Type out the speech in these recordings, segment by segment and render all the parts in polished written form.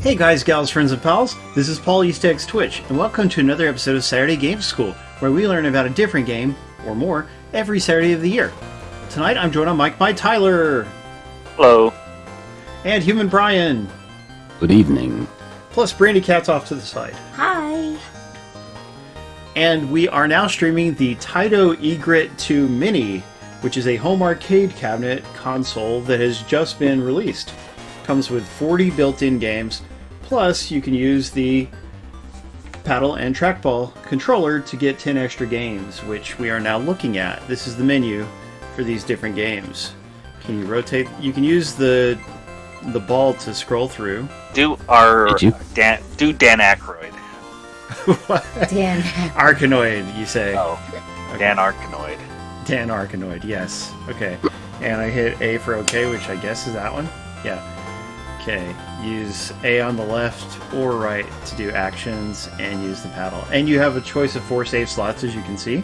Hey guys, gals, friends, and pals, this is Paul EastXTwitch, and welcome to another episode of Saturday Games School, where we learn about a different game, or more, every Saturday of the year. Tonight I'm joined on mic by Tyler. Hello. And Human Brian. Good evening. Plus Brandy Cat's off to the side. Hi. And we are now streaming the Taito Egret II Mini, which is a home arcade cabinet console that has just been released. Comes with 40 built-in games, plus you can use the paddle and trackball controller to get 10 extra games, which we are now looking at. This is the menu for these different games. Can you rotate? You can use the ball to scroll through. Do Dan Aykroyd. What? Dan. Arkanoid, you say? Oh, okay. Dan Arkanoid. Dan Arkanoid, yes. Okay. And I hit A for OK, which I guess is that one? Yeah. Okay. Use A on the left or right to do actions and use the paddle. And you have a choice of 4 save slots, as you can see.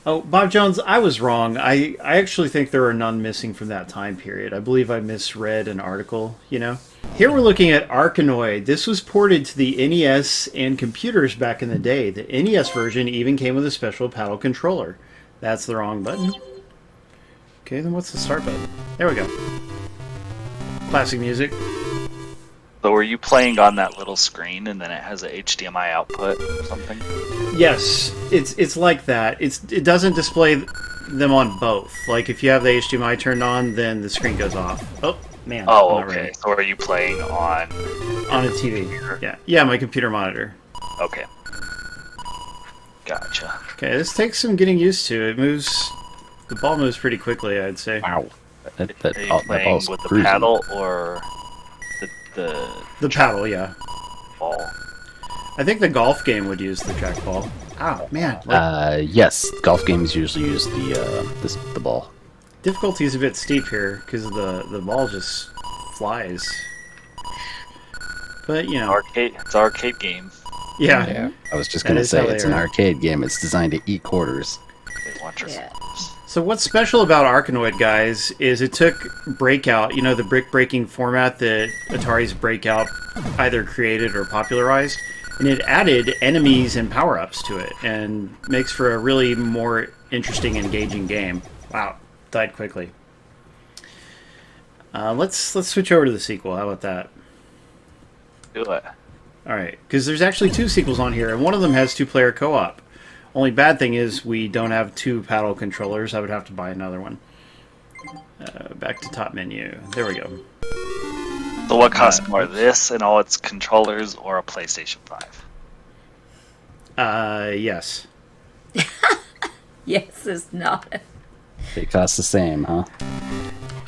Oh, Bob Jones, I was wrong. I actually think there are none missing from that time period. I believe I misread an article, you know? Here we're looking at Arkanoid. This was ported to the NES and computers back in the day. The NES version even came with a special paddle controller. That's the wrong button. Okay, then what's the start button? There we go. Classic music. So were you playing on that little screen and then it has a HDMI output or something? Yes, it's like that. It doesn't display them on both. Like if you have the HDMI turned on, then the screen goes off. Oh man. Oh, okay. So are you playing on a TV? Yeah, my computer monitor. Okay. Gotcha. Okay, this takes some getting used to. It moves. The ball moves pretty quickly, I'd say. Wow. Are you playing with the paddle or the paddle? Yeah. Ball. I think the golf game would use the trackball. Oh man. Yes, golf games usually use the ball. Difficulty is a bit steep here because the ball just flies. But you know, It's an arcade game. Yeah. I was just gonna say it's an arcade game. It's designed to eat quarters. Okay, watch yourself. So what's special about Arkanoid, guys, is it took Breakout, you know, the brick-breaking format that Atari's Breakout either created or popularized, and it added enemies and power-ups to it, and makes for a really more interesting, engaging game. Wow, died quickly. Let's switch over to the sequel. How about that? Do it. All right, because there's actually 2 sequels on here, and one of them has 2-player co-op. Only bad thing is we don't have 2 paddle controllers. I would have to buy another one. Back to top menu. There we go. So what costs more, this and all its controllers or a PlayStation 5? Yes. Yes, it's not. They cost the same, huh?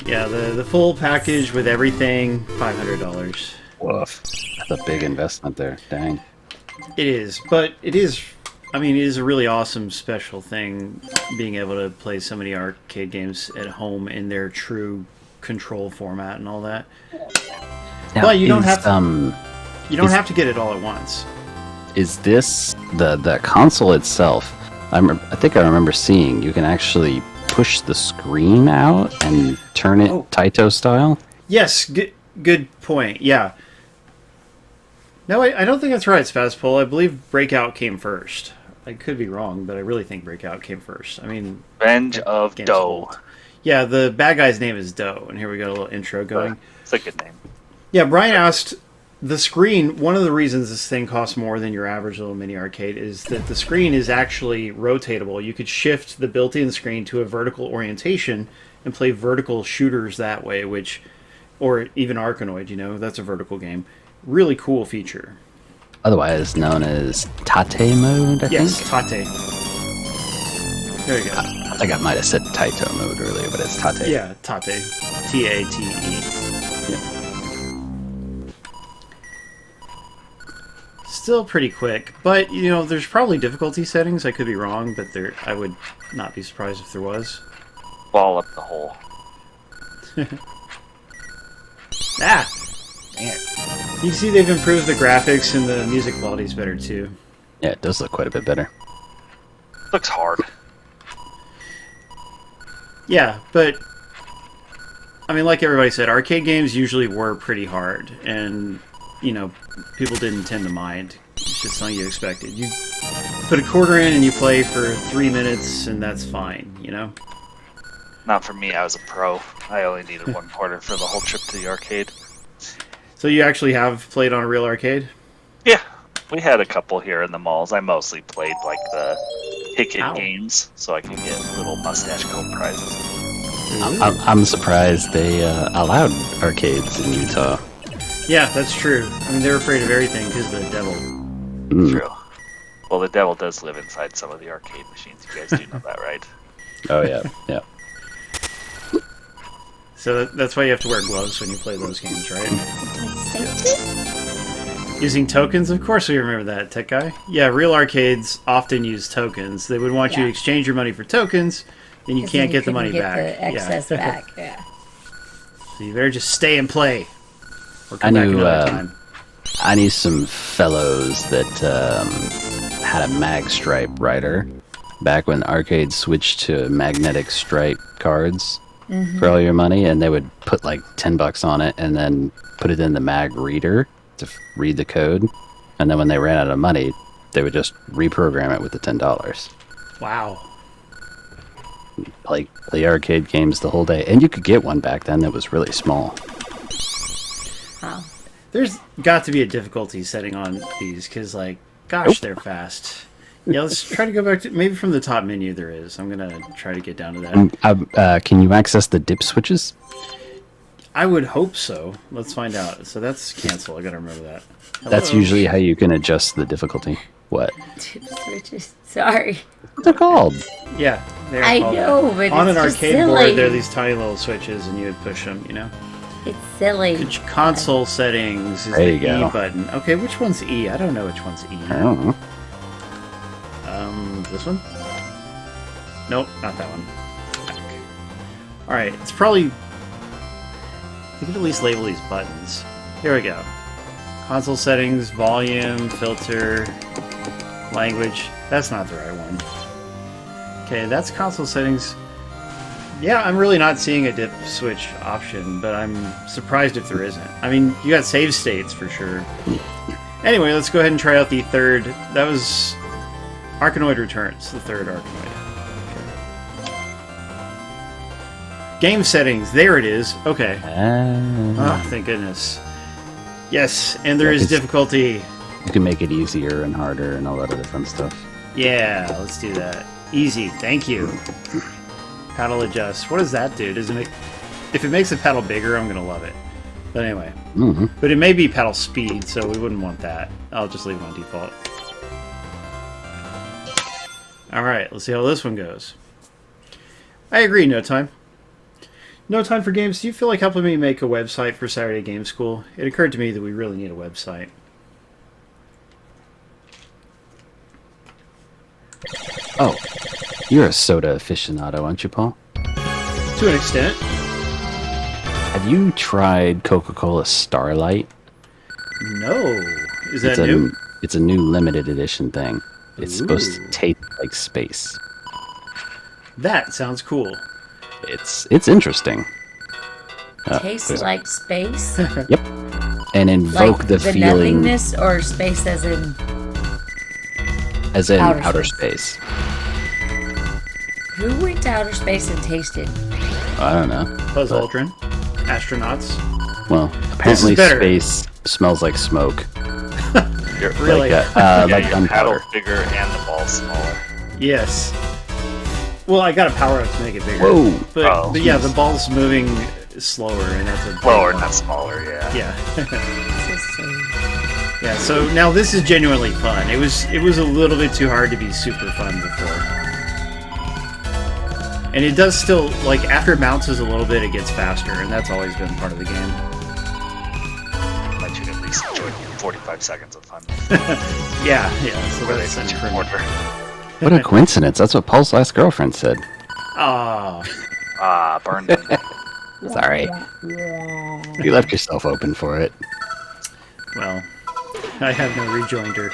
Yeah, the full package with everything, $500. Woof. That's a big investment there. Dang. It is, but it is... I mean, it is a really awesome special thing being able to play so many arcade games at home in their true control format and all that. Now, but you don't have to. You don't have to get it all at once. Is this the console itself? I think I remember seeing you can actually push the screen out and turn it Taito style. Yes, good point. Yeah. No, I don't think that's right, Spazpol. I believe Breakout came first. I could be wrong, but I really think Breakout came first. I mean... Revenge of Doe. Yeah, the bad guy's name is Doe, and here we got a little intro going. It's a good name. Yeah, Brian asked, the screen, one of the reasons this thing costs more than your average little mini arcade is that the screen is actually rotatable. You could shift the built-in screen to a vertical orientation and play vertical shooters that way, or even Arkanoid, you know, that's a vertical game. Really cool feature. Otherwise known as Tate mode, I think? Yes, Tate. There you go. I think I might have said Taito mode earlier, but it's Tate. Yeah, Tate. T-A-T-E. Yeah. Still pretty quick, but, you know, there's probably difficulty settings. I could be wrong, but I would not be surprised if there was. Ball up the hole. Ah! Man. You can see they've improved the graphics and the music quality is better too. Yeah, it does look quite a bit better. Looks hard. Yeah, but I mean, like everybody said, arcade games usually were pretty hard, and you know, people didn't tend to mind. It's just something you expected. You put a quarter in and you play for 3 minutes, and that's fine. You know. Not for me. I was a pro. I only needed 1 quarter for the whole trip to the arcade. So you actually have played on a real arcade? Yeah, we had a couple here in the malls. I mostly played like the ticket games, so I could get little mustache coat prizes. I'm surprised they allowed arcades in Utah. Yeah, that's true. I mean, they're afraid of everything because of the devil. True. Well, the devil does live inside some of the arcade machines. You guys do know that, right? Oh, yeah, yeah. So that's why you have to wear gloves when you play those games, right? Using tokens? Of course we remember that, Tech Guy. Yeah, real arcades often use tokens. They would want you to exchange your money for tokens, then you can't get the money back. The excess back, yeah. So you better just stay and play. Or I come back knew another time. I knew some fellows that had a mag stripe writer back when arcades switched to magnetic stripe cards for all your money, and they would put like $10 on it and then put it in the mag reader to read the code, and then when they ran out of money, they would just reprogram it with the $10. Wow. Play arcade games the whole day, and you could get one back then that was really small. Wow. There's got to be a difficulty setting on these, because, like, gosh, they're fast. Yeah, let's try to go back to... Maybe from the top menu there is. I'm going to try to get down to that. Can you access the dip switches? I would hope so. Let's find out. So that's cancel. I got to remember that. Hello? That's usually how you can adjust the difficulty. What? Dip switches. Sorry. What's it called? Yeah. They're I called know, that. but on it's an just arcade silly. board, there are these tiny little switches, and you would push them, you know? It's silly. Console settings is There the you go. E button. Okay, which one's E? I don't know which one's E. I don't know. This one? Nope, not that one. Alright, it's probably... You could at least label these buttons. Here we go. Console settings, volume, filter, language. That's not the right one. Okay, that's console settings. Yeah, I'm really not seeing a dip switch option, but I'm surprised if there isn't. I mean, you got save states for sure. Anyway, let's go ahead and try out the third. That was Arkanoid Returns, the third Arkanoid. Okay. Game settings, there it is. Okay. Oh, thank goodness. Yes, and there is difficulty. You can make it easier and harder and all that other fun stuff. Yeah, let's do that. Easy, thank you. Paddle adjust. What does that do? Does it make... If it makes the paddle bigger, I'm going to love it. But anyway. But it may be paddle speed, so we wouldn't want that. I'll just leave it on default. Alright, let's see how this one goes. I agree, No Time. No Time for Games, do you feel like helping me make a website for Saturday Game School? It occurred to me that we really need a website. Oh, you're a soda aficionado, aren't you, Paul? To an extent. Have you tried Coca-Cola Starlight? No. Is that new? It's a new limited edition thing. It's supposed to taste like space. That sounds cool. It's interesting. Tastes like space? Yep. And invoke the feeling... nothingness, or space as in... As in outer space. Who went to outer space and tasted? I don't know. Buzz Aldrin. Astronauts. Well, apparently space smells like smoke. Really? Like Your gunpowder. paddle's bigger and the ball's smaller. Yes. Well, I got a power up to make it bigger. Whoa. But yeah, the ball's moving slower, and that's a... Slower, not smaller, yeah. Yeah. Yeah, so now this is genuinely fun. It was a little bit too hard to be super fun before. And it does still, like, after it bounces a little bit, it gets faster, and that's always been part of the game. Let you at least enjoy 45 seconds of fun. Yeah, so Where they that's sent you for an order. What a coincidence. That's what Paul's last girlfriend said. Oh. Ah, burned them. Sorry. You left yourself open for it. Well, I have no rejoinder.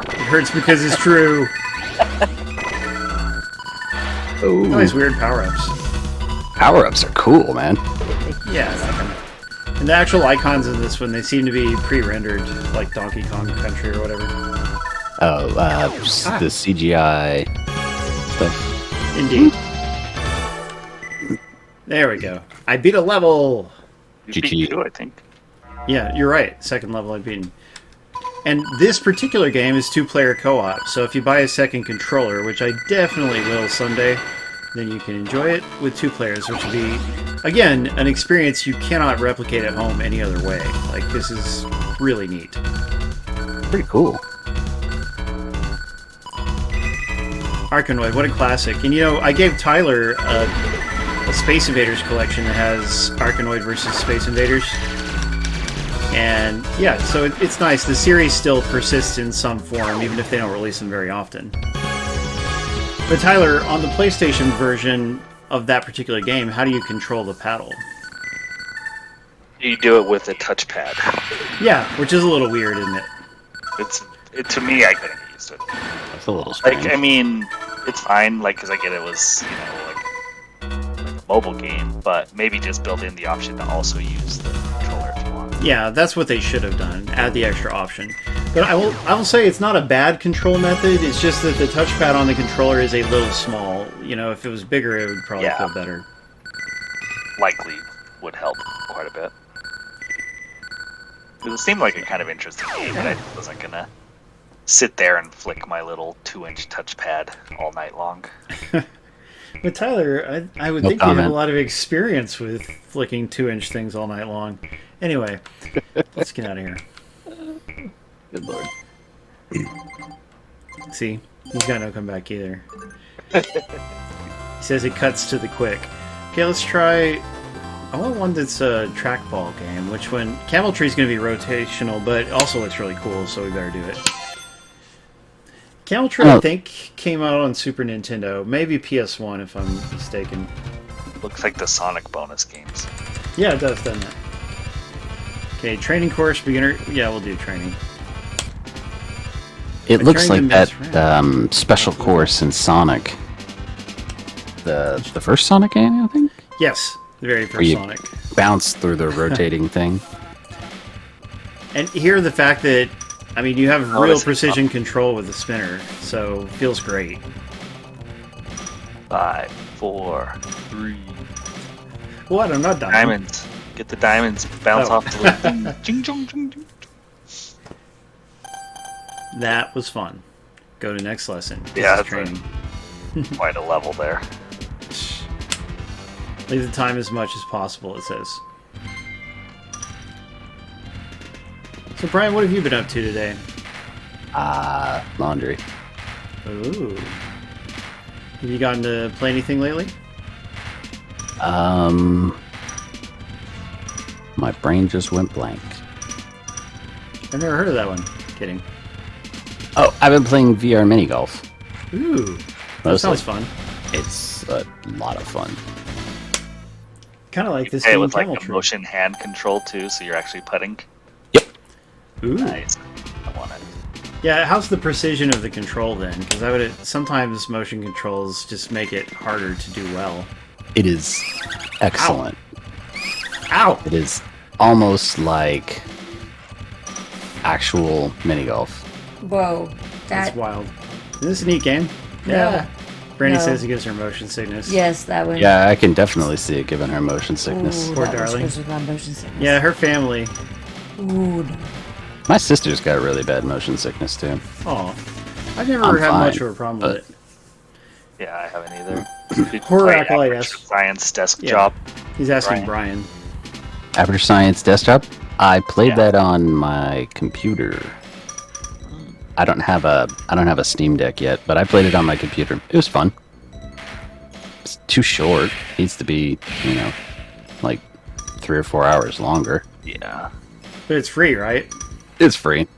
It hurts because it's true. Oh. Nice weird power-ups. power-ups are cool, man. Yeah, and the actual icons in this one, they seem to be pre-rendered, like Donkey Kong Country or whatever. Oh, the CGI stuff. Indeed. There we go. I beat a level! You GG. beat 2, I think. Yeah, you're right. Second level I've beaten. And this particular game is 2-player co-op, so if you buy a second controller, which I definitely will someday, then you can enjoy it with 2 players, which will be, again, an experience you cannot replicate at home any other way. Like, this is really neat. Pretty cool. Arkanoid, what a classic. And you know, I gave Tyler a Space Invaders collection that has Arkanoid versus Space Invaders. And yeah, so it's nice. The series still persists in some form, even if they don't release them very often. But Tyler, on the PlayStation version of that particular game, how do you control the paddle? You do it with a touchpad. Yeah, which is a little weird, isn't it? To me, I couldn't get used to it. That's a little strange. Like, I mean, it's fine, like, because I get it was, you know, like a mobile game, but maybe just build in the option to also use the controller if you want. Yeah, that's what they should have done. Add the extra option. But I will say it's not a bad control method. It's just that the touchpad on the controller is a little small. You know, if it was bigger, it would probably feel better. Likely would help quite a bit. It seemed like a kind of interesting game, but I wasn't gonna sit there and flick my little 2-inch touchpad all night long. But Tyler, I would No think you have a comment. lot of experience with flicking 2-inch things all night long. Anyway, let's get out of here. Good lord. See, he's got no comeback either. He says it cuts to the quick. Okay, let's try. I want one that's a trackball game, which one? Cameltry is going to be rotational, but it also looks really cool, so we better do it. Cameltry, I think, came out on Super Nintendo, maybe PS1 if I'm mistaken. Looks like the Sonic bonus games. Yeah, it does, doesn't it? Okay, training course, beginner. Yeah, we'll do training. It looks like trying to that mess special course in Sonic. The first Sonic game, I think? Yes, the very Where first you Sonic. bounce through the rotating thing. And here, the fact that, I mean, you have Oh, real this is precision control with the spinner, so feels great. 5, 4, 3. What? I'm not dying. Diamonds. Get the diamonds. Bounce Oh. off the thing. Jing, jing, jing, jing. That was fun. Go to next lesson. This Yeah, is that's training. Quite a level there. Leave the time as much as possible, it says. So, Brian, what have you been up to today? Laundry. Ooh. Have you gotten to play anything lately? My brain just went blank. I've never heard of that one. Kidding. Oh, I've been playing VR mini golf. Ooh. That Mostly. sounds fun. It's a lot of fun. Kind of like this Hey, game, with like Cameltry. the motion hand control too, so you're actually putting. Ooh. Nice. I want it. Yeah, how's the precision of the control then? Because I would sometimes motion controls just make it harder to do well. It is excellent. Ow! It is almost like actual mini golf. Whoa. That's That. wild. Isn't this a neat game? No. Brandy No. says it gives her motion sickness. Yes, that one. Yeah, I can definitely see it giving her motion sickness. Ooh, Poor that was darling. supposed to be my motion sickness. Yeah, her family. Ooh, no. My sister's got really bad motion sickness too. Oh, I've never I'm had fine, much of a problem with it. Yeah, I haven't either. Did you Horror play Acolyte Aperture asks- Science Desk Yeah. Job. He's asking Brian. Aperture Science Desktop. I played Yeah. that on my computer. I don't have a Steam Deck yet, but I played it on my computer. It was fun. It's too short. Needs to be, like 3 or 4 hours longer. Yeah. But it's free, right? It's free.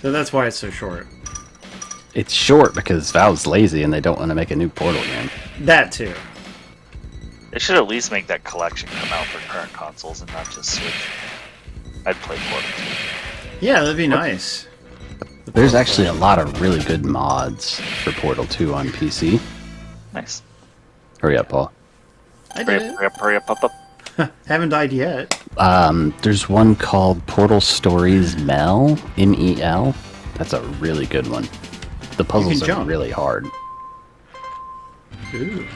So that's why it's so short. It's short because Valve's lazy and they don't want to make a new Portal game. That too. They should at least make that collection come out for current consoles and not just Switch. I'd play Portal 2. Yeah, that'd be nice. There's actually a lot of really good mods for Portal 2 on PC. Nice. Hurry up, Paul. I did it. Hurry up, up. Haven't died yet. There's one called Portal Stories Mel, M-E-L. That's a really good one. The puzzles are jump. really hard. Ooh.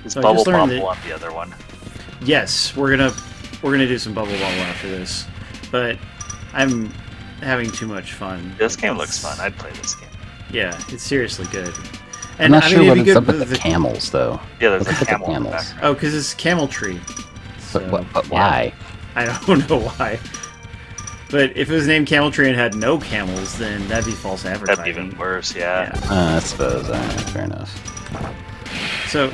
Is So I Bubble just learned Bobble that- on the other one? Yes, we're gonna do some Bubble Bobble after this, but I'm having too much fun. This game looks fun. I'd play this game. Yeah, it's seriously good. I'm not sure it'd what be is good up with with the camels, though. Yeah, there's Look a at the camel in the camels. background. Oh, because it's Cameltry. But why? I don't know why. But if it was named Cameltry and had no camels, then that'd be false advertising. That'd be even worse, yeah. I suppose. Fair enough. So,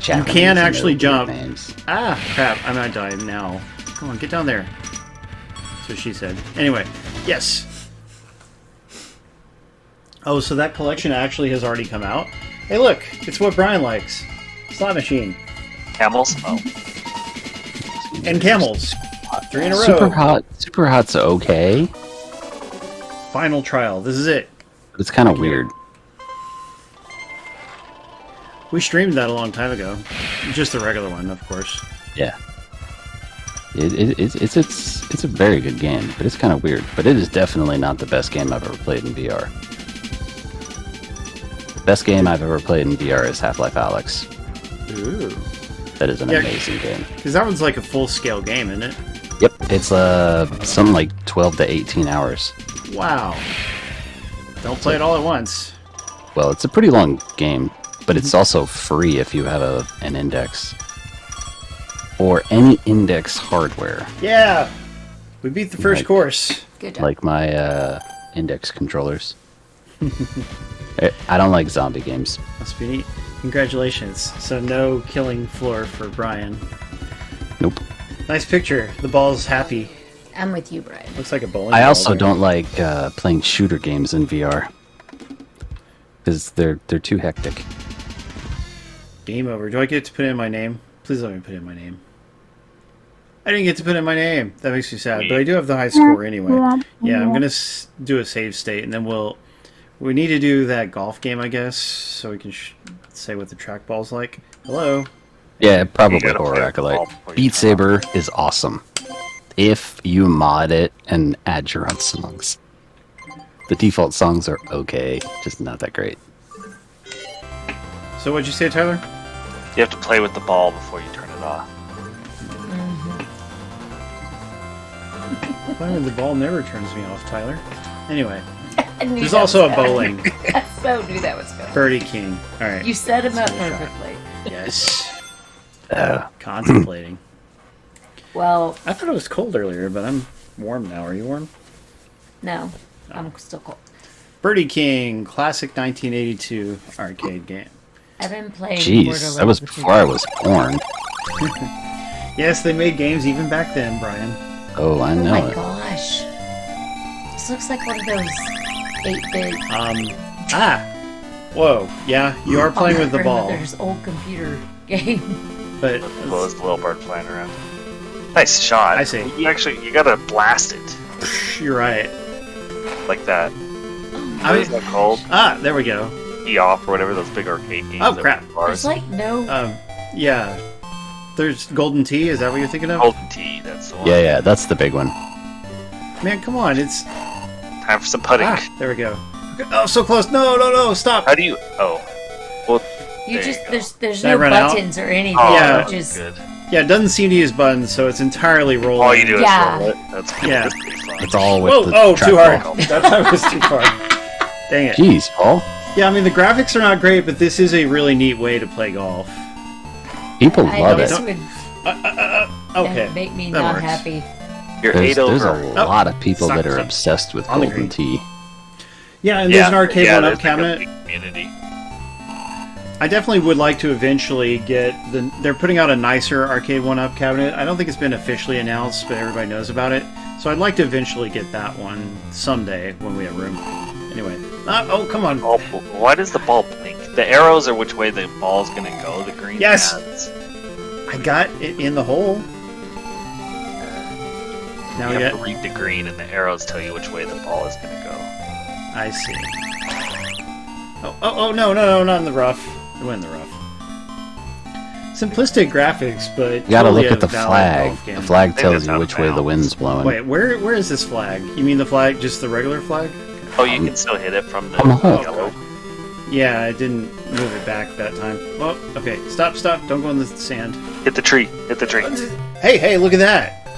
Japanese can and actually their weird jump. names. crap, I might die now. Come on, get down there. That's what she said. Anyway, yes. Oh, so that collection actually has already come out? Hey, look, it's what Brian likes. Slot machine. Camels? Oh. And camels. 3 in a row. Super Hot's okay, Final trial. This is it. but it's kind of weird. We streamed that a long time ago. Just the regular one, of course. Yeah. It's a very good game, but it's kind of weird. But it is definitely not the best game I've ever played in VR. The best game I've ever played in VR is Half-Life Alyx. Ooh. That is an Yeah. amazing game. Because that one's like a full-scale game, isn't it? Yep, it's something like 12 to 18 hours. Wow. Don't play it all at once. Well, it's a pretty long game, but it's also free if you have an index. Or any index hardware, Yeah! We beat the first Right. course. Good job. like my index controllers. I don't like zombie games. Must be neat. Congratulations. So no killing floor for Brian. Nope. Nice picture. The ball's happy. I'm with you, Brian. Looks like a bowling I ball also there. don't like playing shooter games in VR. Because they're too hectic. Game over. Do I get to put in my name? Please let me put in my name. I didn't get to put in my name. That makes me sad. But I do have the high score anyway. Yeah, I'm going to do a save state, and then we need to do that golf game, I guess, so we can say what the trackball's like. Hello. Yeah, probably You gotta Horror play Acolyte. ball before you Beat come Saber is awesome. If you mod it and add your own songs. The default songs are okay, just not that great. So what'd you say, Tyler? You have to play with the ball before you turn it off. Playing with the ball never turns me off, Tyler. Anyway, I knew there's that also was a coming. bowling. I so knew that was coming. Birdie King. All right. You set him up Let's give it a shot. perfectly. Yes. Uh, Contemplating. Well, I thought it was cold earlier, but I'm warm now. Are you warm? no, I'm still cold. Birdie King, classic 1982 arcade game. I've been playing. Jeez, that was before I was born. Yes, they made games even back then, Brian. Oh, I Oh know my it. gosh! This looks like one of those 8-bit. Whoa. Yeah, you are playing with the ball, Grandmother's old computer game. but Well, it's the little bird flying around. Nice shot. I see. You gotta blast it you're right. like that. I What is mean, that called? there we go. E-Off or whatever, those big arcade games. Oh, that crap. were bars. There's like no. Yeah. There's Golden Tee, is that what you're thinking of? Golden Tee, that's the one. Yeah, that's the big one. Man, come on, it's... Time for some putting. there we go. Oh, so close. No, stop. How do you... Oh. Well, You there just you go. there's Did I no run out? buttons or anything. Oh, Yeah. that which was is good. Yeah, it doesn't seem to use buttons, so it's entirely rolling. All you do is Yeah. roll it. That's good. Yeah. That's pretty fun. It's all with Whoa, the too hard. trackball. That was too far. Dang it. Jeez, Paul. Yeah, I mean, the graphics are not great, but this is a really neat way to play golf. People I love this it. would Okay. make me that not works. happy. You're There's 8 over. a lot of people Stop, that are stop. obsessed with On the Golden green. Tee. Yeah, and there's an arcade yeah, one-up there's like a cabinet. big community. I definitely would like to eventually get the... They're putting out a nicer arcade one-up cabinet. I don't think it's been officially announced, but everybody knows about it. So I'd like to eventually get that one someday when we have room. Anyway. Oh, come on. Oh, why does the ball blink? The arrows are which way the ball's gonna go. The green Yes! pads. I got it in the hole. Now You we have got... to read the green, and the arrows tell you which way the ball is gonna go. I see. Oh, no, not in the rough. It went in the rough. Simplistic graphics, but You gotta totally look at the a valid flag. golf game. The flag think tells that's you out which of way the bounds. wind's blowing. Wait, where is this flag? You mean the flag, just the regular flag? Oh, you can still hit it from the From the hole. yellow. Yeah, I didn't move it back that time. Oh, okay. Stop. Don't go in the sand. Hit the tree. Hit the tree. Hey, look at that.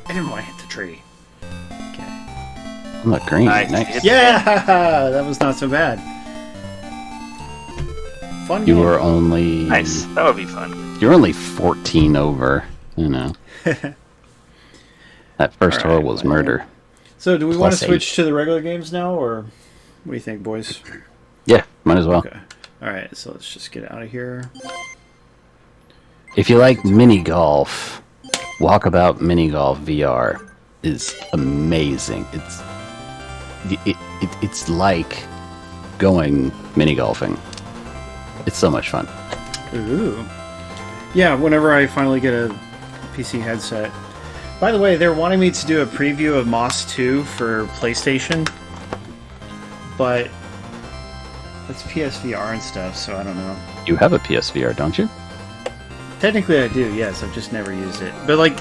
I didn't want to hit the tree. Okay. I'm like green. Nice. Nice. Yeah, that was not so bad. Fun You game. were only Nice. That would be fun. You're only 14 over. You know. That first All right, hole was well, murder. So, do we want to Plus switch to the regular games now, or what do you think, boys? Yeah, might as well. Okay. All right, so let's just get out of here. If you like mini golf, Walkabout Mini Golf VR is amazing. It's like going mini golfing. It's so much fun. Ooh. Yeah, whenever I finally get a PC headset. By the way, they're wanting me to do a preview of Moss 2 for PlayStation, but it's PSVR and stuff, so I don't know. You have a PSVR, don't you? Technically I do, yes, I've just never used it. But like,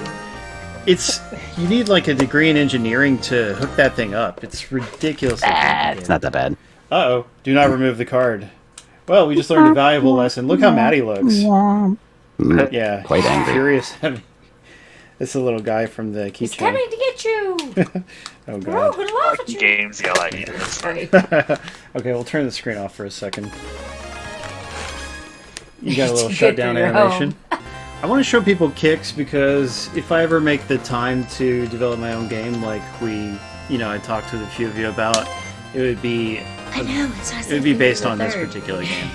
you need like a degree in engineering to hook that thing up. It's ridiculous. It's not that bad. Uh-oh, do not remove the card. Well, we just learned a valuable lesson. Look how mad he looks. Yeah, Quite angry. Furious. It's a little guy from the He's keychain. coming to get you. Oh We're all god. gonna laugh at you. Games yell at you. That's funny. Sorry. Okay, we'll turn the screen off for a second. You got a little Get shutdown through your animation. I want to show people kicks because if I ever make the time to develop my own game, like I talked with a few of you about, it would be I know, it's it would be based on this particular game.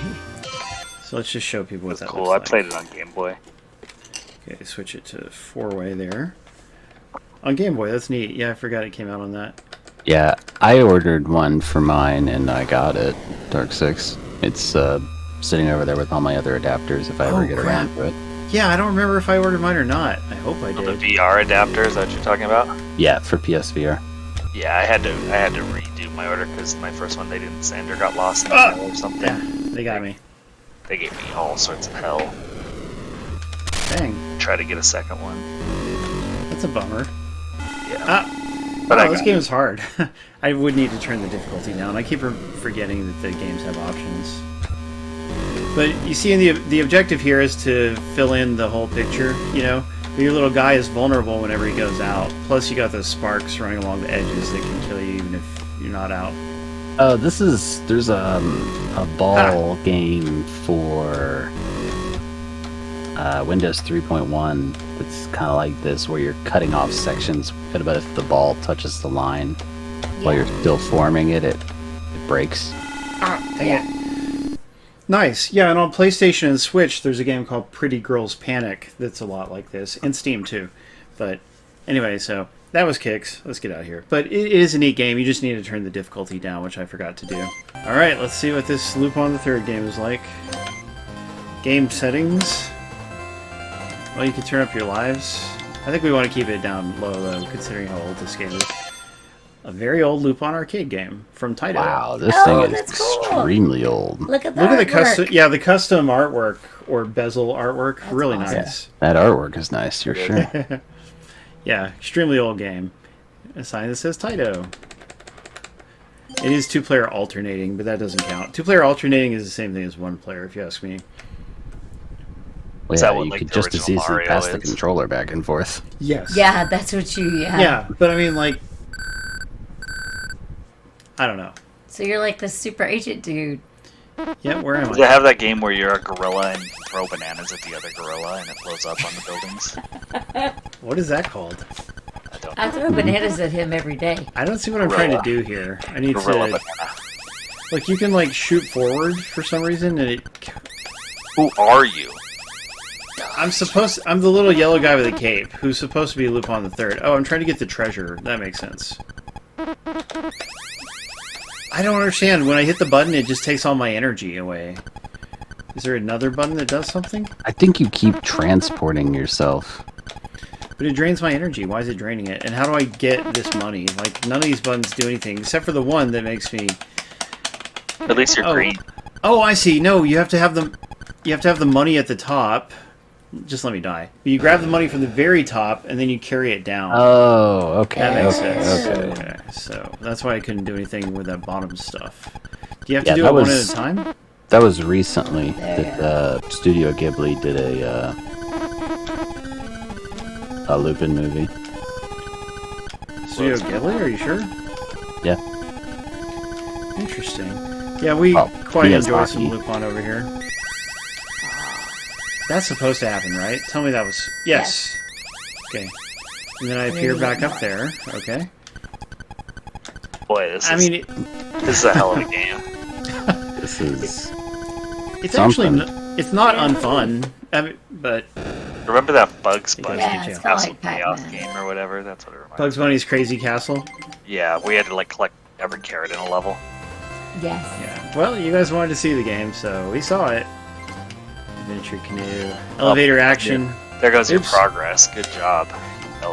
So let's just show people what That's that cool. looks I like. played it on Game Boy. Okay, switch it to 4-way there. On Game Boy, that's neat. Yeah, I forgot it came out on that. Yeah, I ordered one for mine and I got it. Dark 6. It's sitting over there with all my other adapters if I ever Oh, get crap. around to it. Yeah, I don't remember if I ordered mine or not. I hope I The did. VR adapter, is that what you're talking about? Yeah, for PSVR. Yeah, I had to redo my order because my first one they didn't send or got lost in the Ah! mail or something. Yeah, they got me. They gave me all sorts of hell. Dang, Try to get a second one. that's a bummer. Yeah. Ah, But I this got game is hard. I would need to turn the difficulty down. I keep forgetting that the games have options. But you see, the objective here is to fill in the whole picture, But your little guy is vulnerable whenever he goes out. Plus, you got those sparks running along the edges that can kill you even if you're not out. Oh, there's a ball game for Windows 3.1 that's kind of like this, where you're cutting off sections, but if the ball touches the line while you're still forming it, it breaks. Dang it. Nice. Yeah, and on PlayStation and Switch, there's a game called Pretty Girls Panic that's a lot like this, and Steam too. But anyway, so that was kicks. Let's get out of here. But it is a neat game. You just need to turn the difficulty down, which I forgot to do. All right, let's see what this Lupin the Third game is like. Game settings. Well, you can turn up your lives. I think we want to keep it down low, though, considering how old this game is. A very old Lupin arcade game from Taito. Wow, this Oh, thing is that's cool. extremely old. Look at that. Look at the artwork. custom, the custom artwork or bezel artwork, That's really awesome. nice. That artwork is nice, you're sure. Yeah, extremely old game. A sign that says Taito. It is 2-player alternating, but that doesn't count. 2-player alternating is the same thing as 1-player, if you ask me. Well, Is yeah, that what, you like, could the just as original easily Mario pass the is? controller back and forth. Yes. Yeah, that's what you. Yeah, but I mean, like, I don't know. So you're like the super agent dude. Yeah, where am Does it I? have that game where you're a gorilla and you throw bananas at the other gorilla and it blows up on the buildings? What is that called? I don't I know. throw bananas at him every day. I don't see what I'm trying to Gorilla. do here. I need Gorilla to... banana. Look, you can, like, shoot forward for some reason, and it... Who are you? I'm the little yellow guy with a cape, who's supposed to be Lupin the Third. Oh, I'm trying to get the treasure. That makes sense. I don't understand. When I hit the button, it just takes all my energy away. Is there another button that does something? I think you keep transporting yourself. But it drains my energy. Why is it draining it? And how do I get this money? Like, none of these buttons do anything, except for the one that makes me... At least you're Oh. green. Oh, I see. No, you have to have the money at the top, Just let me die. You grab the money from the very top, and then you carry it down. Oh, okay. That makes okay, sense. okay. Okay, so that's why I couldn't do anything with that bottom stuff. Do you have Yeah, to do that it one was- at a time? That was recently There that Studio Ghibli did a Lupin movie. Studio Ghibli, are you sure? Yeah. Interesting. Yeah, we Oh, quite he has enjoy some hockey. Lupin over here. That's supposed to happen, right? Tell me that was... Yes. Okay. And then I appear back up there. Okay. Boy, this I is mean, this is a hell of a game. This is it's something. actually... It's not unfun. I mean, but Remember that Bugs Bunny Yeah, it's kinda Castle like Chaos Pac-Man. game or whatever? That's what it reminds Bugs Bunny's Crazy Castle. me. Yeah, we had to like collect every carrot in a level. Yes. Yeah. Well, you guys wanted to see the game, so we saw it. Adventure Canoe. Elevator action. There goes your Oops. progress. Good job.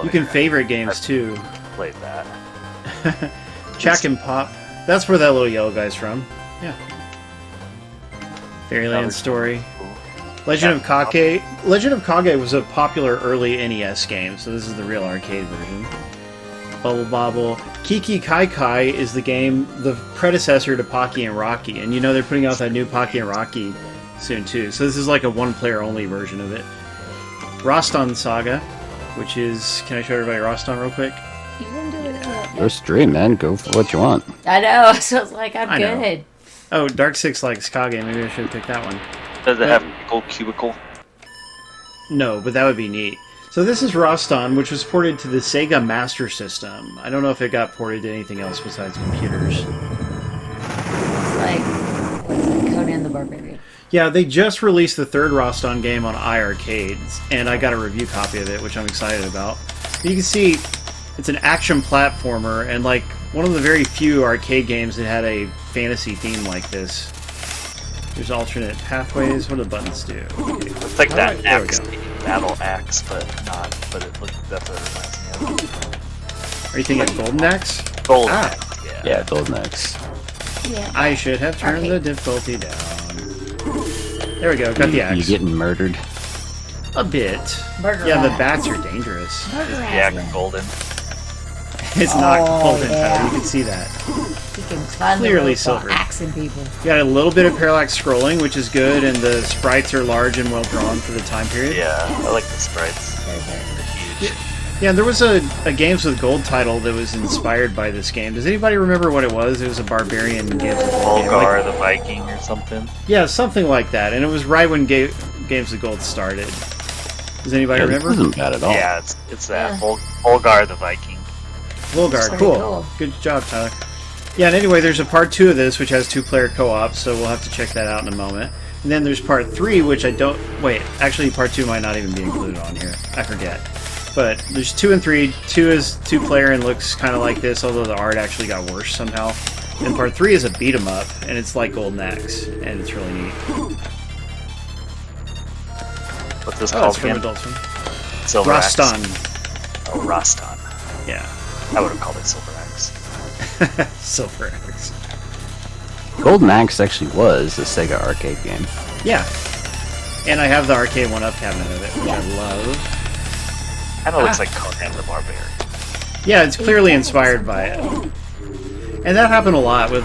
You can favorite games too. Played that. Jack and Pop. That's where that little yellow guy's from. Yeah. Fairyland Story. Legend of Kage. Legend of Kage was a popular early NES game, so this is the real arcade version. Bobble. Kiki Kaikai is the game, the predecessor to Pocky and Rocky, and you know they're putting out that new Pocky and Rocky soon too. So this is like a one-player only version of it. Rastan Saga, which is... Can I show everybody Rastan real quick? You can do it. your stream, man. Go for what you want. I know. So it's like I'm I know. good. Oh, Dark Six likes Kage. Maybe I should have picked that one. Does it have a gold cubicle? No, but that would be neat. So this is Rastan, which was ported to the Sega Master System. I don't know if it got ported to anything else besides computers. It's like Conan the Barbarian. Yeah, they just released the third Rastan game on iArcades, and I got a review copy of it, which I'm excited about. You can see it's an action platformer, and like one of the very few arcade games that had a fantasy theme like this. There's alternate pathways. What do the buttons do? Okay. It's like Alright, that there we axe, go. battle axe, but not. But it looks. That's what it reminds me of. Are you thinking Golden Axe? Gold Ah. axe. Yeah. Yeah, Golden Axe. Yeah. I should have turned Okay. the difficulty down. There we go, got the axe. You getting murdered? A bit. Burger Yeah, the axe. bats are dangerous. Burger The axe. axe golden. It's not Oh, golden, yeah. though. You can see that. He can find Clearly the rope silver. while axing people. You got a little bit of parallax scrolling, which is good, and the sprites are large and well drawn for the time period. Yeah, I like the sprites. They're Huge. Yeah, there was a Games with Gold title that was inspired by this game. Does anybody remember what it was? It was a barbarian Games with Gold game. Volgar Like- the Viking or something. yeah, something like that. And it was right when Games with Gold started. Does anybody Yeah, this remember? isn't bad at all. Yeah, it's that Yeah. Volgar the Viking. Volgar, Very cool. cool. Good job, Tyler. Yeah, and anyway, there's a part 2 of this, which has 2-player co-op, so we'll have to check that out in a moment. And then there's part 3, which I don't... Wait, actually, part 2 might not even be included on here. I forget. But there's 2 and 3. 2 is 2-player and looks kind of like this, although the art actually got worse somehow. And part 3 is a beat-em-up, and it's like Golden Axe, and it's really neat. What's this Oh, called it's from again? Adult Swim. Silver Axe. Rastan. Oh, Rastan. Yeah. I would have called it Silver Axe. Silver Axe. Golden Axe actually was a Sega arcade game. Yeah. And I have the arcade 1-up cabinet of it, which Yeah. I love. Kind of looks Ah. like Conan the Barbarian. Yeah, it's clearly inspired by it. And that happened a lot with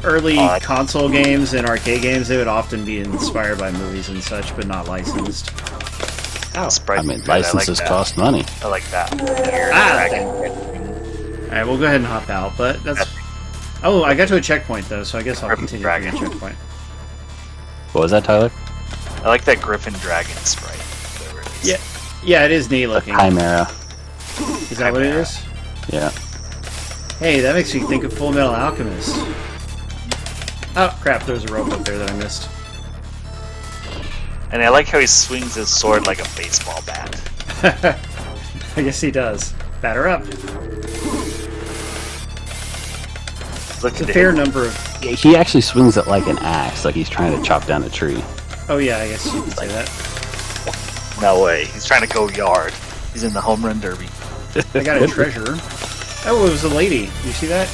early console games and arcade games. They would often be inspired by movies and such, but not licensed. The sprite I mean, is good. I licenses like that. cost money. I like that. Here, Ah. dragon. Alright, we'll go ahead and hop out, but that's... Oh, I got to a checkpoint, though, so I guess I'll Griffin continue Dragon. from the checkpoint. What was that, Tyler? I like that Griffin Dragon sprite. Whatever it is. Yeah, yeah, it is neat A looking. Chimera. Is that what it Chimera. is? Yeah. Hey, that makes me think of Full Metal Alchemist. Oh, crap, there's a rope up there that I missed. And I like how he swings his sword like a baseball bat. I guess he does. Batter up. Look It's a at fair him. number of... He actually swings it like an axe, like he's trying to chop down a tree. Oh yeah, I guess you could say that. No way. He's trying to go yard. He's in the home run derby. I got a treasure. Oh, it was a lady. You see that?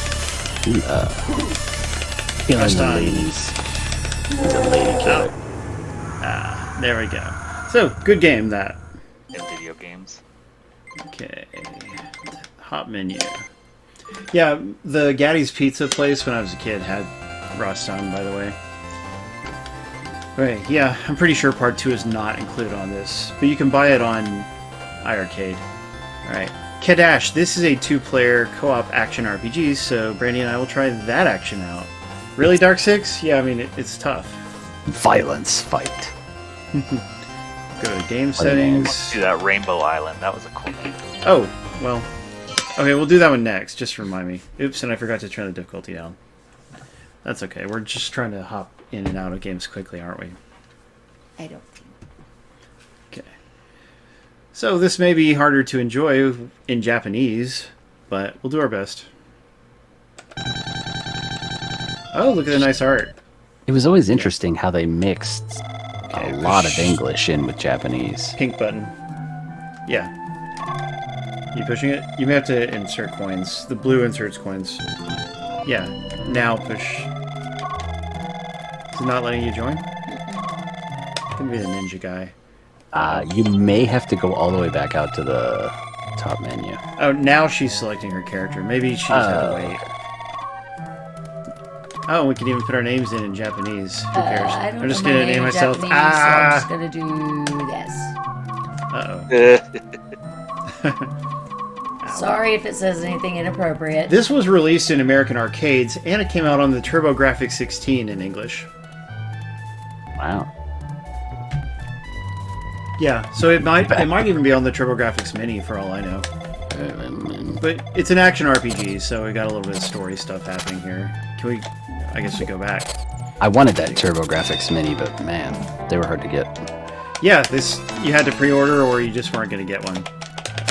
Killing the Rastan. ladies. He's a lady killer. Ah, there we go. So, good game, that. In video games. Okay. Hot menu. Yeah, the Gaddy's Pizza place when I was a kid had Rastan, by the way. Right, yeah, I'm pretty sure part 2 is not included on this, but you can buy it on iArcade. Alright. Cadash, this is a 2-player co-op action RPG, so Brandy and I will try that action out. Really, Dark Six? Yeah, I mean, it's tough. Violence fight. Go to game settings. Do that Rainbow Island. That was a cool name. Oh, well. Okay, we'll do that one next. Just remind me. Oops, and I forgot to turn the difficulty down. That's okay. We're just trying to hop in and out of games quickly, aren't we? I don't think. Okay. So this may be harder to enjoy in Japanese, but we'll do our best. Oh, look at the nice art. It was always interesting how they mixed a lot of English in with Japanese. Pink button. Yeah. You pushing it? You may have to insert coins. The blue inserts coins. Yeah. Now push. Is it not letting you join? It's gonna be the ninja guy. You may have to go all the way back out to the top menu. Oh, now she's selecting her character. Maybe she just had to wait. Oh, we can even put our names in Japanese. Who cares? I'm just gonna name myself. So I'm just gonna do this. Uh-oh. Sorry if it says anything inappropriate. This was released in American arcades, and it came out on the TurboGrafx 16 in English. Wow. Yeah, so it might even be on the TurboGrafx Mini for all I know. But it's an action RPG, so we got a little bit of story stuff happening here. Can we? I guess we go back. I wanted that TurboGrafx Mini, but man, they were hard to get. Yeah, this you had to pre-order, or you just weren't going to get one.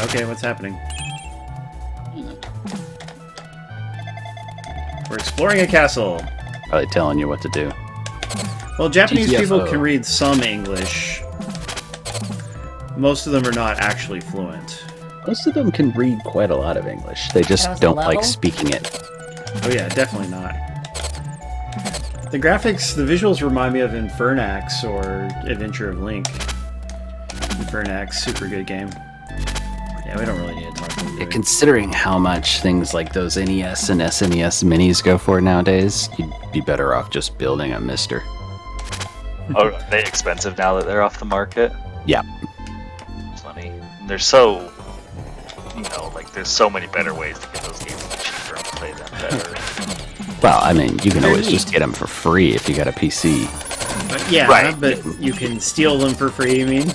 Okay, what's happening? We're exploring a castle. Probably telling you what to do. Well, Japanese GTFO. people can read some English. Most of them are not actually fluent. Most of them can read quite a lot of English. They just don't like speaking it. Oh yeah, definitely not. The graphics, the visuals remind me of Infernax or Adventure of Link. Infernax, super good game. Yeah, we don't really need to talk about it. Considering how much things like those NES and SNES minis go for nowadays, you'd be better off just building a Mister. Oh, are they expensive now that they're off the market? Yeah. Funny. They're so, like there's so many better ways to get those games cheaper and play them better. Well, I mean, you can always just get them for free if you got a PC. Yeah, right. But you can steal them for free, you mean?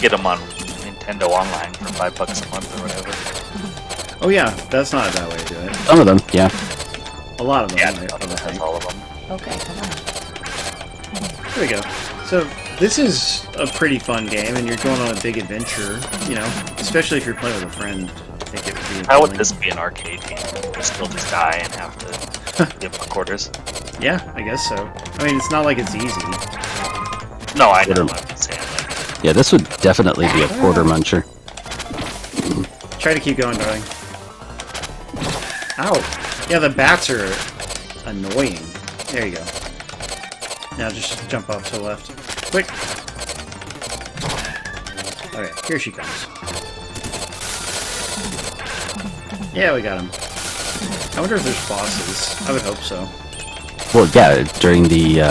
Get them on Nintendo Online for $5 a month or whatever. Oh yeah, that's not a bad way to do it. Some of them, yeah. A lot of them. Yeah, I that's think. all of them. Okay, come on. There we go. So this is a pretty fun game, and you're going on a big adventure. Especially if you're playing with a friend. I think it would be. How would this be an arcade game? Would still just die and have to give my quarters? Yeah, I guess so. I mean, it's not like it's easy. No, I know what I'm saying. Yeah, this would definitely be a quarter muncher. Try to keep going, darling. Ow! Yeah, the bats are annoying. There you go. Now just jump off to the left. Quick! Okay, here she comes. Yeah, we got him. I wonder if there's bosses. I would hope so. Well, yeah, during the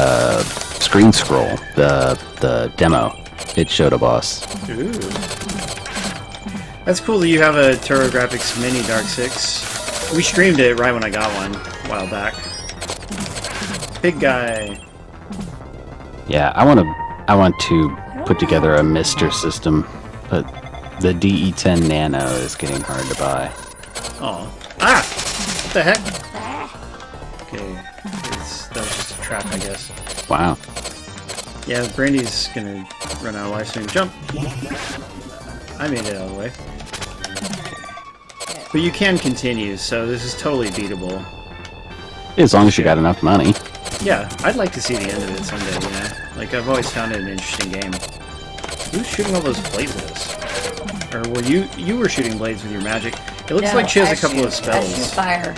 screen scroll, the demo, it showed a boss. Ooh. That's cool that you have a TurboGrafx Mini Dark 6. We streamed it right when I got one a while back. Big guy. Yeah, I want to put together a Mister system, but the DE10 Nano is getting hard to buy. Oh. Ah! What the heck? Okay. That was just a trap, I guess. Wow. Yeah, Brandy's gonna run out of life soon. Jump! I made it out of the way. But you can continue, so this is totally beatable. As long as you got enough money. Yeah, I'd like to see the end of it someday, Like, I've always found it an interesting game. Who's shooting all those blades with us? Or were you were shooting blades with your magic? It looks like she has a couple of spells. I shoot fire.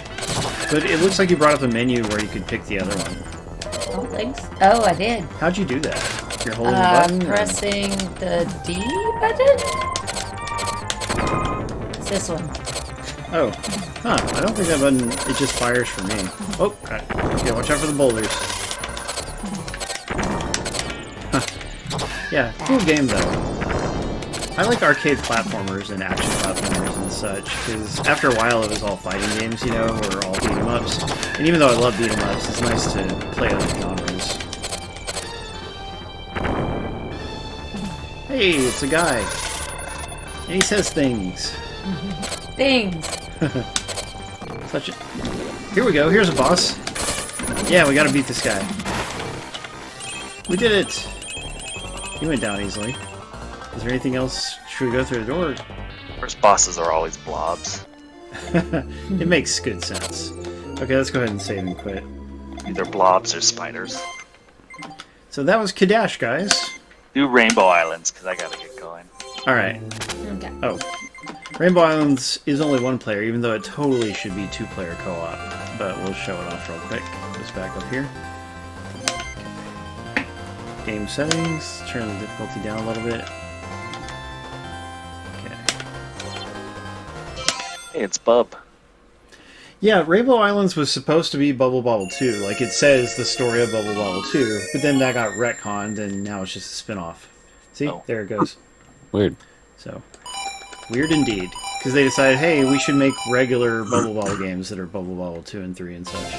But it looks like you brought up a menu where you could pick the other one. Legs? Oh, I did. How'd you do that? You're holding the button? or- Pressing the D button? It's this one. Oh. Huh. I don't think that button, it just fires for me. Oh, yeah, watch out for the boulders. Huh. Yeah, cool game though. I like arcade platformers and action platformers and such, because after a while it was all fighting games, you know, or all beat-em-ups. And even though I love beat-em-ups, it's nice to play other genres. Hey, it's a guy. And he says things. Things. Such a... Here we go, here's a boss. Yeah, we gotta beat this guy. We did it! He went down easily. Is there anything else? Should we go through the door? First bosses are always blobs. It makes good sense. Okay, let's go ahead and save and quit. Either blobs or spiders. So that was Cadash, guys. Do Rainbow Islands, because I gotta get going. Alright. Okay. Oh. Rainbow Islands is only one player, even though it totally should be two-player co-op. But we'll show it off real quick. Just back up here. Game settings. Turn the difficulty down a little bit. Hey, it's Bub. Yeah, Rainbow Islands was supposed to be Bubble Bobble 2. Like, it says the story of Bubble Bobble 2, but then that got retconned, and now it's just a spin-off. See? Oh. There it goes. Weird. So, weird indeed. Because they decided, hey, we should make regular Bubble Bobble games that are Bubble Bobble 2 and 3 and such.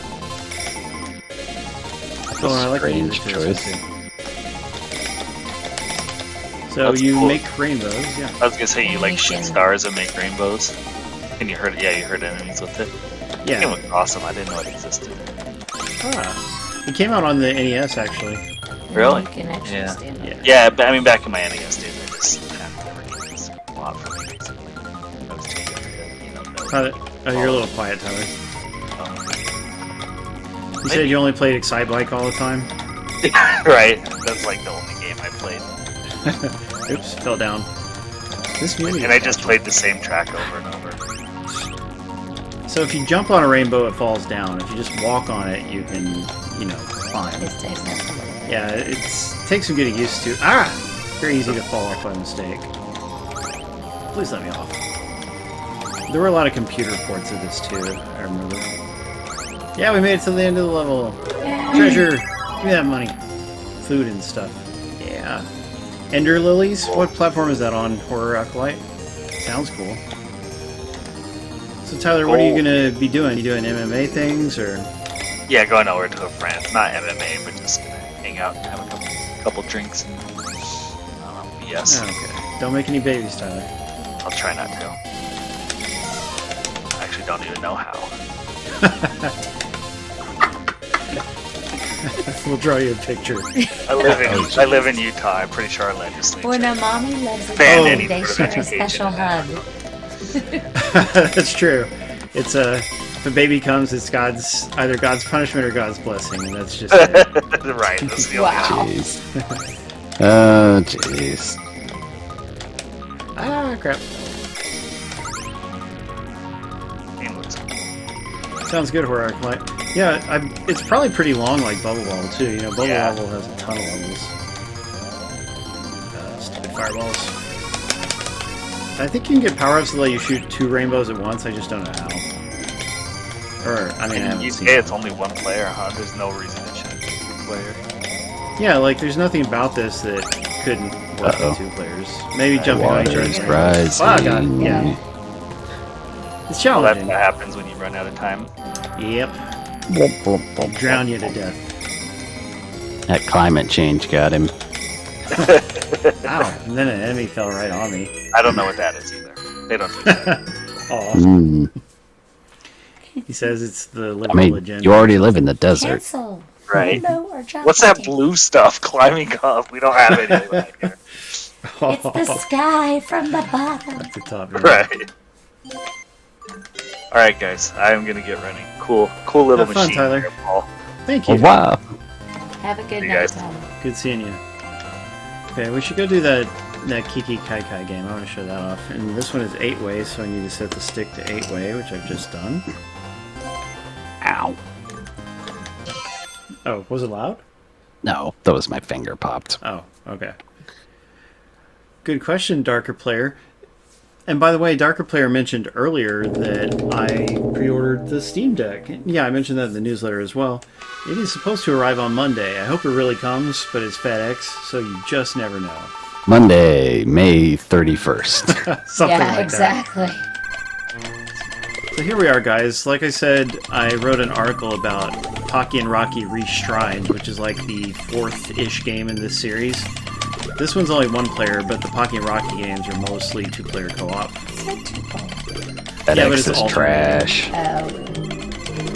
Oh, I like the Strange music to choice. this one, too. So That's you cool. make rainbows, yeah. I was gonna say you like shoot Animation. stars and make rainbows. And you heard, yeah, you heard enemies with it. It Yeah. was awesome. I didn't know it existed. Ah. It came out on the NES, actually. Really? You can actually Yeah. stand up. Yeah. Yeah, but I mean, back in my NES days, I just had never get this plot for me, basically. I was too young to, know. Oh, you're a little quiet, Tyler. Um, You said you only played Excite Bike all the time? right. That's like the only game I played. Oops, fell down. This mini And I just played the same track over and over. So if you jump on a rainbow, it falls down. If you just walk on it, you can, you know, climb. It stays up. Yeah, it takes some getting used to. Ah! Very easy to fall off by mistake. Please let me off. There were a lot of computer ports of this too, I remember. Yeah, we made it to the end of the level. Treasure! Give me that money. Food and stuff. Yeah. Ender Lilies? What platform is that on? Horror Acolyte? Sounds cool. So Tyler, what are you gonna be doing? You doing MMA things or? Yeah, going over to a friend. Not MMA, but just gonna hang out and have a couple drinks and BS. Oh, okay. Don't make any babies, Tyler. I'll try not to. I actually don't even know how. We'll draw you a picture. I live in Utah. I'm pretty sure our legislature. When a mommy loves a Ban baby, any they sort of share a education special in hug. That's true. It's if a baby comes, it's either God's punishment or God's blessing, and that's just it. Right. That's the Wow. Jeez. Oh, jeez. Ah, crap. only game looks cool. Sounds good, Horror Acolyte. Yeah, it's probably pretty long, like Bubble Bobble too. You know, Bubble Yeah. Bobble has a ton of levels. Stupid fireballs. I think you can get power-ups to let you shoot 2 rainbows at once. I just don't know how. Or, I mean, I haven't You seen say it. it's only one player, huh? There's no reason it shouldn't be 2 player. Yeah, like there's nothing about this that couldn't work Uh-oh. with 2 players. Maybe jumping on each Water's other. rising. Oh, God, yeah. It's Well, that's challenging. what happens when you run out of time. Yep. Drown you to death. That climate change got him. Ow. And then an enemy fell right on me. I don't know what that is either. They don't do that. Aw. Mm. He says it's the I liberal mean, agenda. you already live in the desert. Cancel. Right. No, our job What's that is blue stuff climbing up? We don't have any of that here. It's the sky from the bottom. At the top. Yeah. Right. Alright, guys. I'm gonna get running. Cool little Have fun, machine Tyler. here, Paul. Thank you. Oh, wow. Have a good You night, guys. Tyler. Good seeing you. Okay, we should go do that Kiki Kaikai game. I want to show that off. And this one is 8-way, so I need to set the stick to 8-way, which I've just done. Ow. Oh, was it loud? No, that was my finger popped. Oh, okay. Good question, Darker Player. And by the way, Darker Player mentioned earlier that I pre-ordered the Steam Deck. Yeah, I mentioned that in the newsletter as well. It is supposed to arrive on Monday. I hope it really comes, but it's FedEx, so you just never know. Monday, May 31st. Something yeah, like exactly. that. So here we are, guys. Like I said, I wrote an article about Pocky and Rocky Reshrined, which is like the fourth-ish game in this series. This one's only one player, but the Pocky and Rocky games are mostly two-player co-op. FedEx Yeah, but it's is all trash.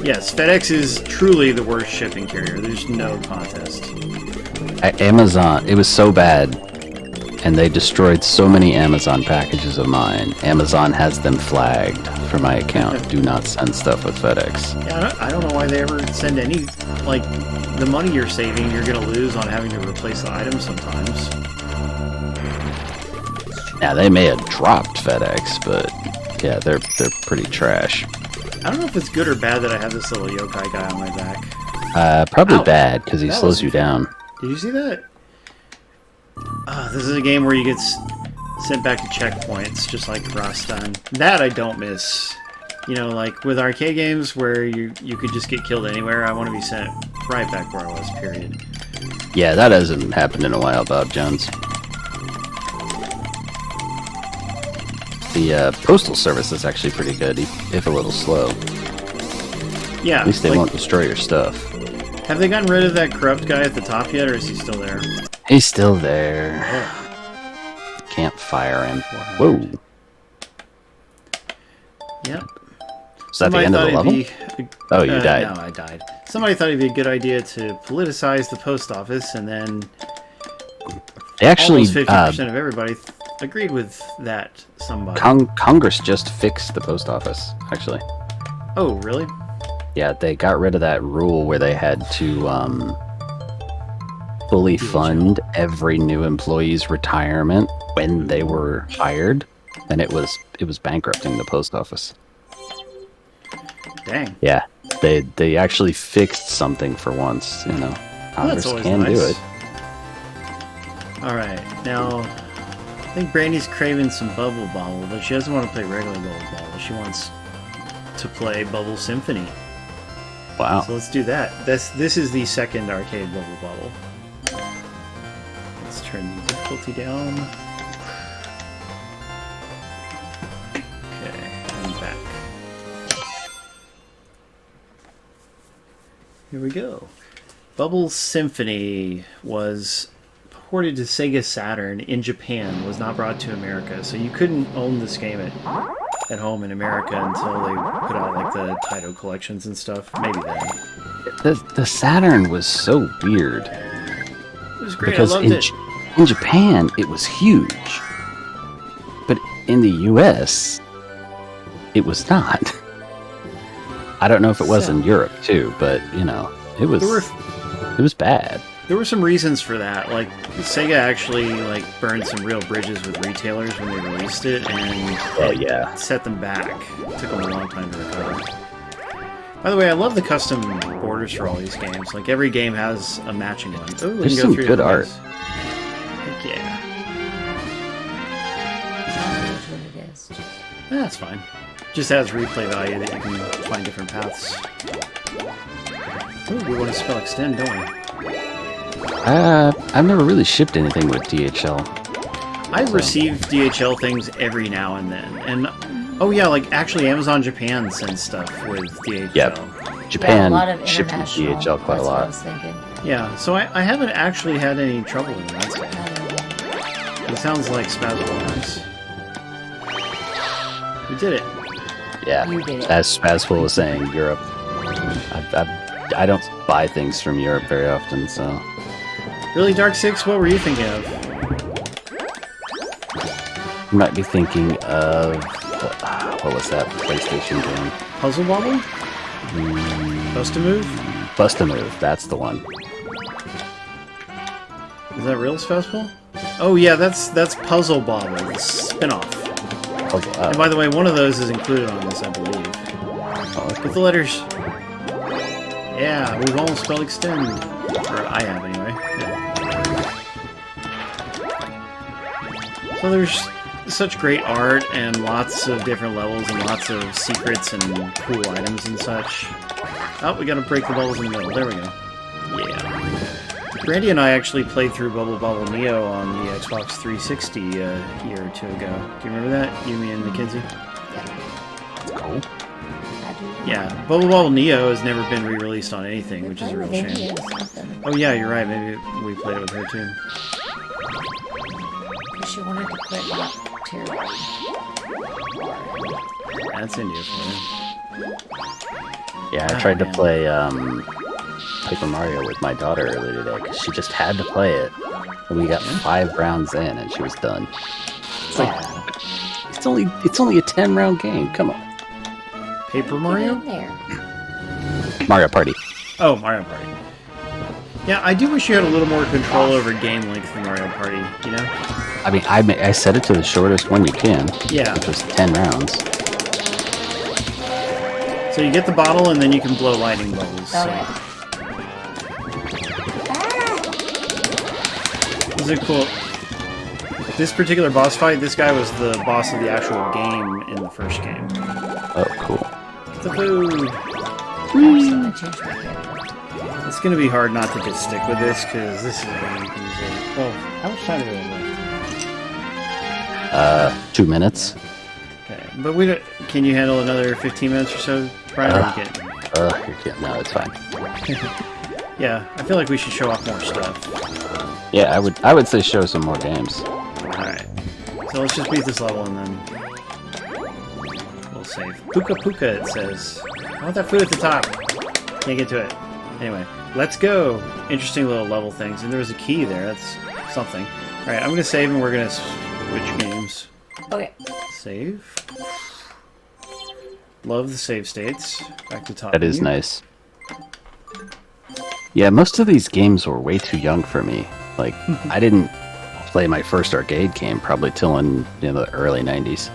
Yes, FedEx is truly the worst shipping carrier. There's no contest. Amazon, it was so bad, and they destroyed so many Amazon packages of mine. Amazon has them flagged for my account. Do not send stuff with FedEx. Yeah, I don't know why they ever send any, like, the money you're saving, you're going to lose on having to replace the items sometimes. Now, they may have dropped FedEx, but yeah, they're pretty trash. I don't know if it's good or bad that I have this little yokai guy on my back. Probably Ow. bad, because he That slows was- you down. Did you see that? This is a game where you get sent back to checkpoints, just like Rastan. That I don't miss. You know, like with arcade games where you could just get killed anywhere, I want to be sent right back where I was, period. Yeah, that hasn't happened in a while, Bob Jones. The postal service is actually pretty good, if a little slow. Yeah, At least they like, won't destroy your stuff. have they gotten rid of that corrupt guy at the top yet, or is he still there? He's still there. Can't fire him. Whoa. Yep. Is that the end of the level? Oh, you died. No, I died. Somebody thought it'd be a good idea to politicize the post office, and then They actually, almost 50% of everybody agreed with that somebody. Congress just fixed the post office, actually. Oh, really? Yeah, they got rid of that rule where they had to fully fund every new employee's retirement when they were hired, and it was bankrupting the post office. Dang. Yeah, they actually fixed something for once, you know. Congress always can do nice. it. Alright, now, I think Brandy's craving some Bubble Bobble, but she doesn't want to play regular Bubble Bobble. She wants to play Bubble Symphony. Wow. So let's do that. This is the second arcade Bubble Bobble. Let's turn the difficulty down. Okay, and back. Here we go. Bubble Symphony was ported to Sega Saturn in Japan, was not brought to America, so you couldn't own this game at home in America until they put out like the Taito collections and stuff. Maybe then. The Saturn was so weird. It was great. Because I loved it. in Japan, it was huge. But in the US, it was not. I don't know if it was in Europe, too, but, you know, it was bad. There were some reasons for that. Like, Sega actually like burned some real bridges with retailers when they released it, and Yeah. set them back. It took them a long time to recover. By the way, I love the custom borders for all these games. Like, every game has a matching one. Ooh, we There's can go some through good the art. ways. Heck yeah. What it is. That's fine. Just adds replay value that you can find different paths. Ooh, we want to spell extend, don't we? I've never really shipped anything with DHL. I receive DHL things every now and then, and oh yeah, like actually Amazon Japan sends stuff with DHL. Yep. Japan a lot of shipped with international. DHL quite a That's what I lot. was thinking. Yeah, so I haven't actually had any trouble with that. It sounds like Spazbox. We did it. Yeah, You did it. as Spazful was saying, Europe. I don't buy things from Europe very often, so... Really, Dark Six? What were you thinking of? You might be thinking of... what was that PlayStation game? Puzzle Bobble? Bust a Move? Bust a Move, that's the one. Is that real Spazful? Oh yeah, that's Puzzle Bobble, the spin-off. Puzzle, And by the way, one of those is included on this, I believe. With the letters. Yeah, we've all spelled extend. Or I have, anyway. Yeah. So there's such great art and lots of different levels and lots of secrets and cool items and such. Oh, we gotta break the bubbles in the middle. There we go. Yeah. Brandy and I actually played through Bobble Neo on the Xbox 360 a year or two ago. Do you remember that? You, me, and Mackenzie? Cool. Yeah. Bobble Neo has never been re-released on anything, which is a real shame. Oh yeah, you're right. Maybe we played it with her too. Because she wanted to quit not terribly. That's India for you. Yeah, I tried to play Paper Mario with my daughter earlier today because she just had to play it. And we got 5 rounds in and she was done. It's like, it's only a 10-round game. Come on. Paper Mario? There. Mario Party. Oh, Mario Party. Yeah, I do wish you had a little more control over game length in Mario Party, you know? I mean, I set it to the shortest one you can. Yeah. Which was 10 rounds. So you get the bottle and then you can blow lightning bubbles. So. Okay. This is cool. This particular boss fight, this guy was the boss of the actual game in the first game. Oh, cool. Get the food! It's gonna be hard not to just stick with this, because this is when you can use it. Well, how much time do we have left? 2 minutes. Okay, but we don't... Can you handle another 15 minutes or so, Brian? You're kidding. No, it's fine. Yeah, I feel like we should show off more stuff. Yeah, I would say show some more games. Alright. So let's just beat this level and then we'll save. Puka Puka, it says. I want that food at the top. Can't get to it. Anyway, let's go. Interesting little level things. And there was a key there. That's something. Alright, I'm going to save and we're going to switch games. Okay. Save. Love the save states. Back to top. That is nice. Yeah, most of these games were way too young for me. Like, I didn't play my first arcade game probably till in the early 90s.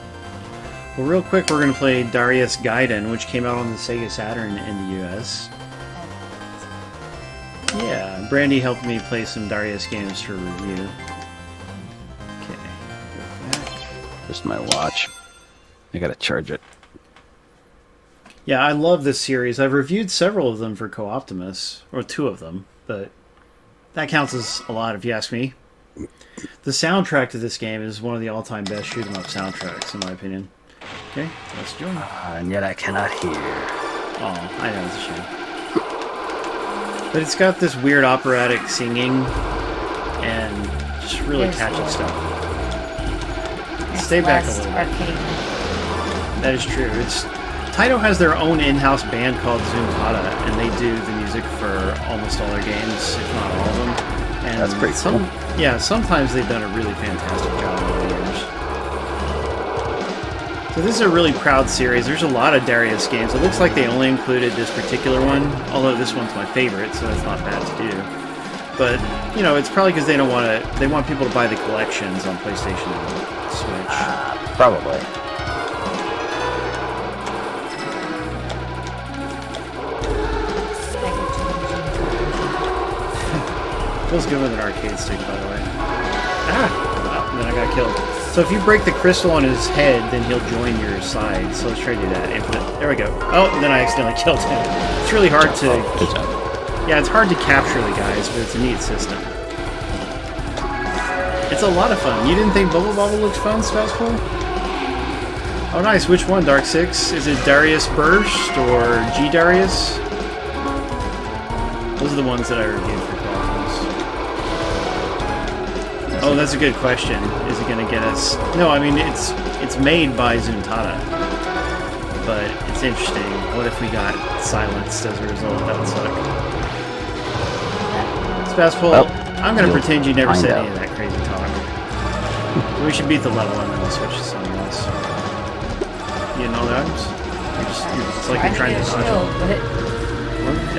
Well, real quick, we're going to play Darius Gaiden, which came out on the Sega Saturn in the US. Yeah, Brandy helped me play some Darius games for review. Okay, go back. Just my watch. I gotta charge it. Yeah, I love this series. I've reviewed several of them for Co-Optimus, or 2 of them, but that counts as a lot if you ask me. The soundtrack to this game is one of the all-time best shoot-'em-up soundtracks, in my opinion. Okay, let's join. And yet I cannot hear. Oh, I know, it's a shame. But it's got this weird operatic singing and just really catchy stuff. Stay back a little bit. Arcade. That is true. Taito has their own in-house band called Zuntata, and they do the music for almost all their games, if not all of them. And that's pretty cool. Yeah, sometimes they've done a really fantastic job over the years. So this is a really proud series. There's a lot of Darius games. It looks like they only included this particular one, although this one's my favorite, so it's not bad to do. But, it's probably because they want people to buy the collections on PlayStation and Switch. Probably. Feels good with an arcade stick, by the way. Wow, and then I got killed. So if you break the crystal on his head, then he'll join your side. So let's try to do that. There we go. Oh, then I accidentally killed him. It's really hard to... Good job. Yeah, it's hard to capture the guys, but it's a neat system. It's a lot of fun. You didn't think Bubble looked fun, Spazpool? Oh, nice. Which one, Dark 6? Is it Darius Burst or G Darius? Those are the ones that I reviewed for Chronicles. Oh, that's a good question. Is it going to get us... No, I mean, it's made by Zuntata. But it's interesting. What if we got silenced as a result? That would suck. Spazpool, Well, I'm going to pretend you never said out. any of that crazy talk. We should beat the level and then we'll switch to something else. You know the items? It's like you're trying to dodge them.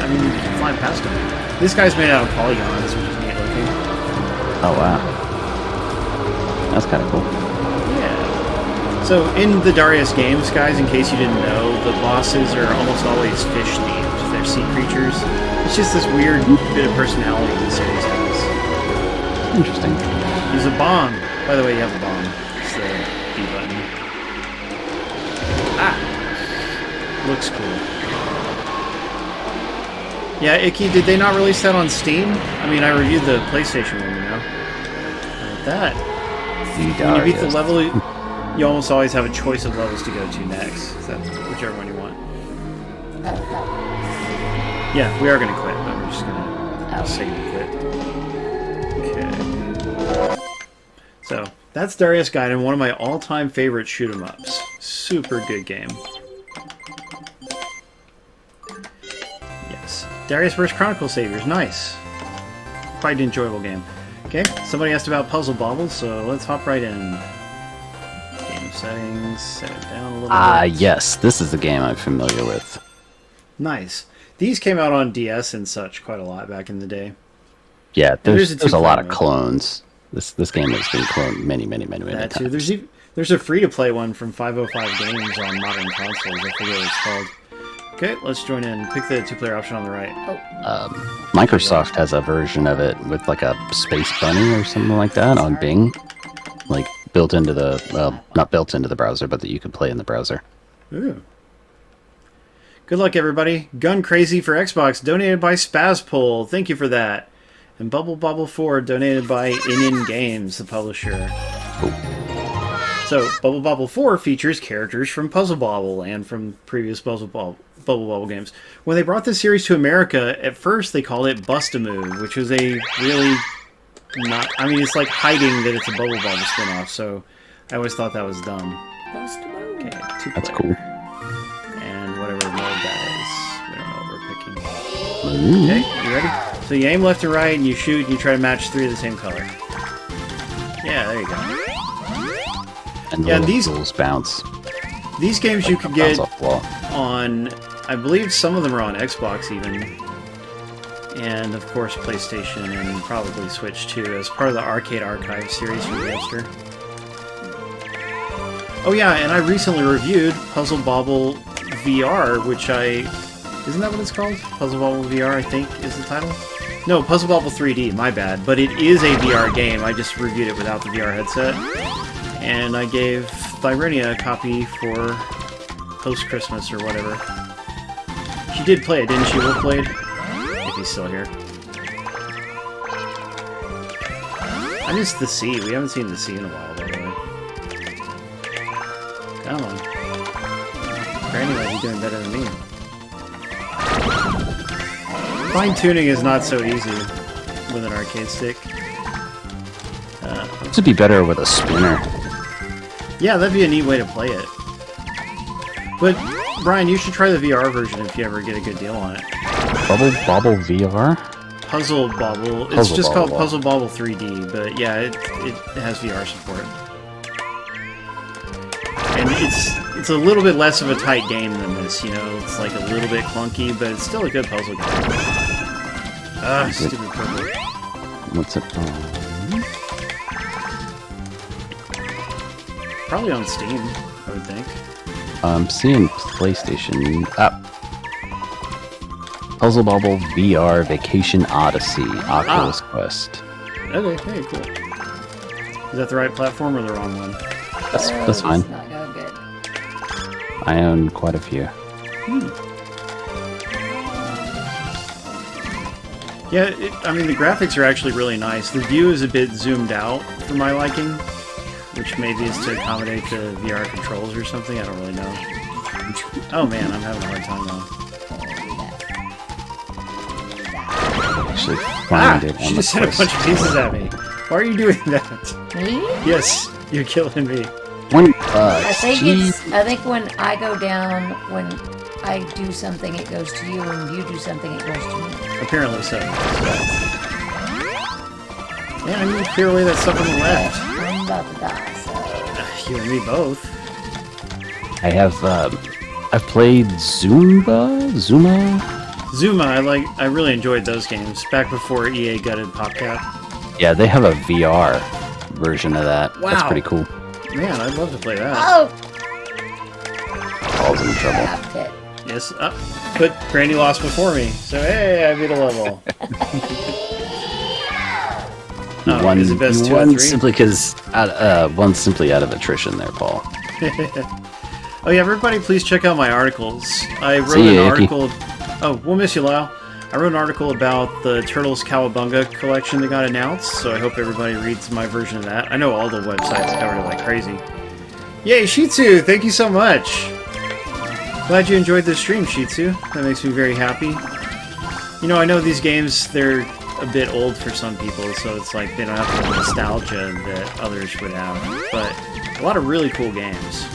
I mean, you can fly past them. This guy's made out of polygons, which is neat looking. Oh, wow. That's kind of cool. Yeah. So in the Darius games, guys, in case you didn't know, the bosses are almost always fish themed. They're sea creatures. It's just this weird bit of personality the series has. Interesting. Use a bomb. By the way, you have a bomb. It's the B button. Ah! Looks cool. Yeah, Icky, did they not release that on Steam? I mean, I reviewed the PlayStation one, you know. Like that. When you beat the level, you almost always have a choice of levels to go to next. So that's whichever one you want. Yeah, we are going to quit, but we're just going to say we quit. Okay. So, that's Darius Gaiden, one of my all-time favorite shoot-'em-ups. Super good game. Yes. Darius vs. Chronicle Saviors, nice. Quite an enjoyable game. Okay, somebody asked about Puzzle Bobble, so let's hop right in. Game settings, set it down a little bit. Yes, this is the game I'm familiar with. Nice. These came out on DS and such quite a lot back in the day. Yeah, there's a lot of mode. clones. This game has been cloned many That too. times. There's a free-to-play one from 505 Games on modern consoles. I forget what it's called. Okay, let's join in. Pick the two-player option on the right. Microsoft has a version of it with like a space bunny or something like that on Bing, like built into the not built into the browser, but that you could play in the browser. Ooh. Good luck, everybody. Gun Crazy for Xbox, donated by Spazpole. Thank you for that. And Bubble Bobble 4, donated by In Games, the publisher. So, Bubble Bobble 4 features characters from Puzzle Bobble and from previous Bubble Bobble games. When they brought this series to America, at first they called it Bust-A-Move, which was a really not... I mean, it's like hiding that it's a Bubble Bobble spinoff, so I always thought that was dumb. Bust-A-Move. Okay, two-player. That's cool. And whatever mode that is. We don't know what we're picking. Okay, you ready? So you aim left to right, and you shoot, and you try to match three of the same color. Yeah, there you go. And Yeah, these rules bounce. These games you could Bounce get off the wall. on, I believe some of them are on Xbox even, and of course PlayStation and probably Switch too, as part of the Arcade Archive series from Webster. Oh yeah, and I recently reviewed Puzzle Bobble VR, which isn't that what it's called? Puzzle Bobble VR, I think, is the title? No, Puzzle Bobble 3D, my bad, but it is a VR game. I just reviewed it without the VR headset. And I gave Thyrenia a copy for post-Christmas or whatever. She did play it, didn't she, Wolf Blade? If he's still here. I missed the sea. We haven't seen the sea in a while, by the way. Come on. Granny might be doing better than me. Fine-tuning is not so easy with an arcade stick. This would be better with a spinner. Yeah, that'd be a neat way to play it. But, Brian, you should try the VR version if you ever get a good deal on it. Bubble Bobble VR? Puzzle Bobble. It's Puzzle just Bobble. called Puzzle Bobble 3D, but yeah, it has VR support. And it's a little bit less of a tight game than this, you know? It's like a little bit clunky, but it's still a good puzzle game. Ah, stupid purple. What's it called? Probably on Steam, I would think. I'm seeing PlayStation. Puzzle Bobble VR Vacation Odyssey Oculus Quest. Okay, hey, cool. Is that the right platform or the wrong one? That's fine. It's not going good. I own quite a few. Yeah, I mean, the graphics are actually really nice. The view is a bit zoomed out for my liking, which maybe is to accommodate the VR controls or something. I don't really know. Oh man, I'm having a hard time though. Actually, find it She on just the sent a Quest. bunch of pieces at me. Why are you doing that? Me? Yes, you're killing me. One I think when I go down, when I do something, it goes to you. When you do something, it goes to me. Apparently so. Yeah, I need to clear away that stuff on the left. I'm about to die, so... You and me both. I have I've played Zuma. Zuma, I really enjoyed those games back before EA gutted PopCap. Yeah, they have a VR version of that. That's Wow. pretty cool. Man, I'd love to play that. Oh! Paul's in trouble. Tapped it. Yes, but Granny lost before me, so hey, I beat a level. You won, is it best you 2 out of won 3? simply because one simply out of attrition there, Paul. Oh yeah, everybody please check out my articles. I wrote See an ya, Icky. article... Oh, we'll miss you, Lyle. I wrote an article about the Turtles Cowabunga collection that got announced, so I hope everybody reads my version of that. I know all the websites covered it like crazy. Yay, Shih Tzu! Thank you so much! Glad you enjoyed the stream, Shih Tzu. That makes me very happy. You know, I know these games, they're a bit old for some people, so it's like they don't have the nostalgia that others would have. But a lot of really cool games.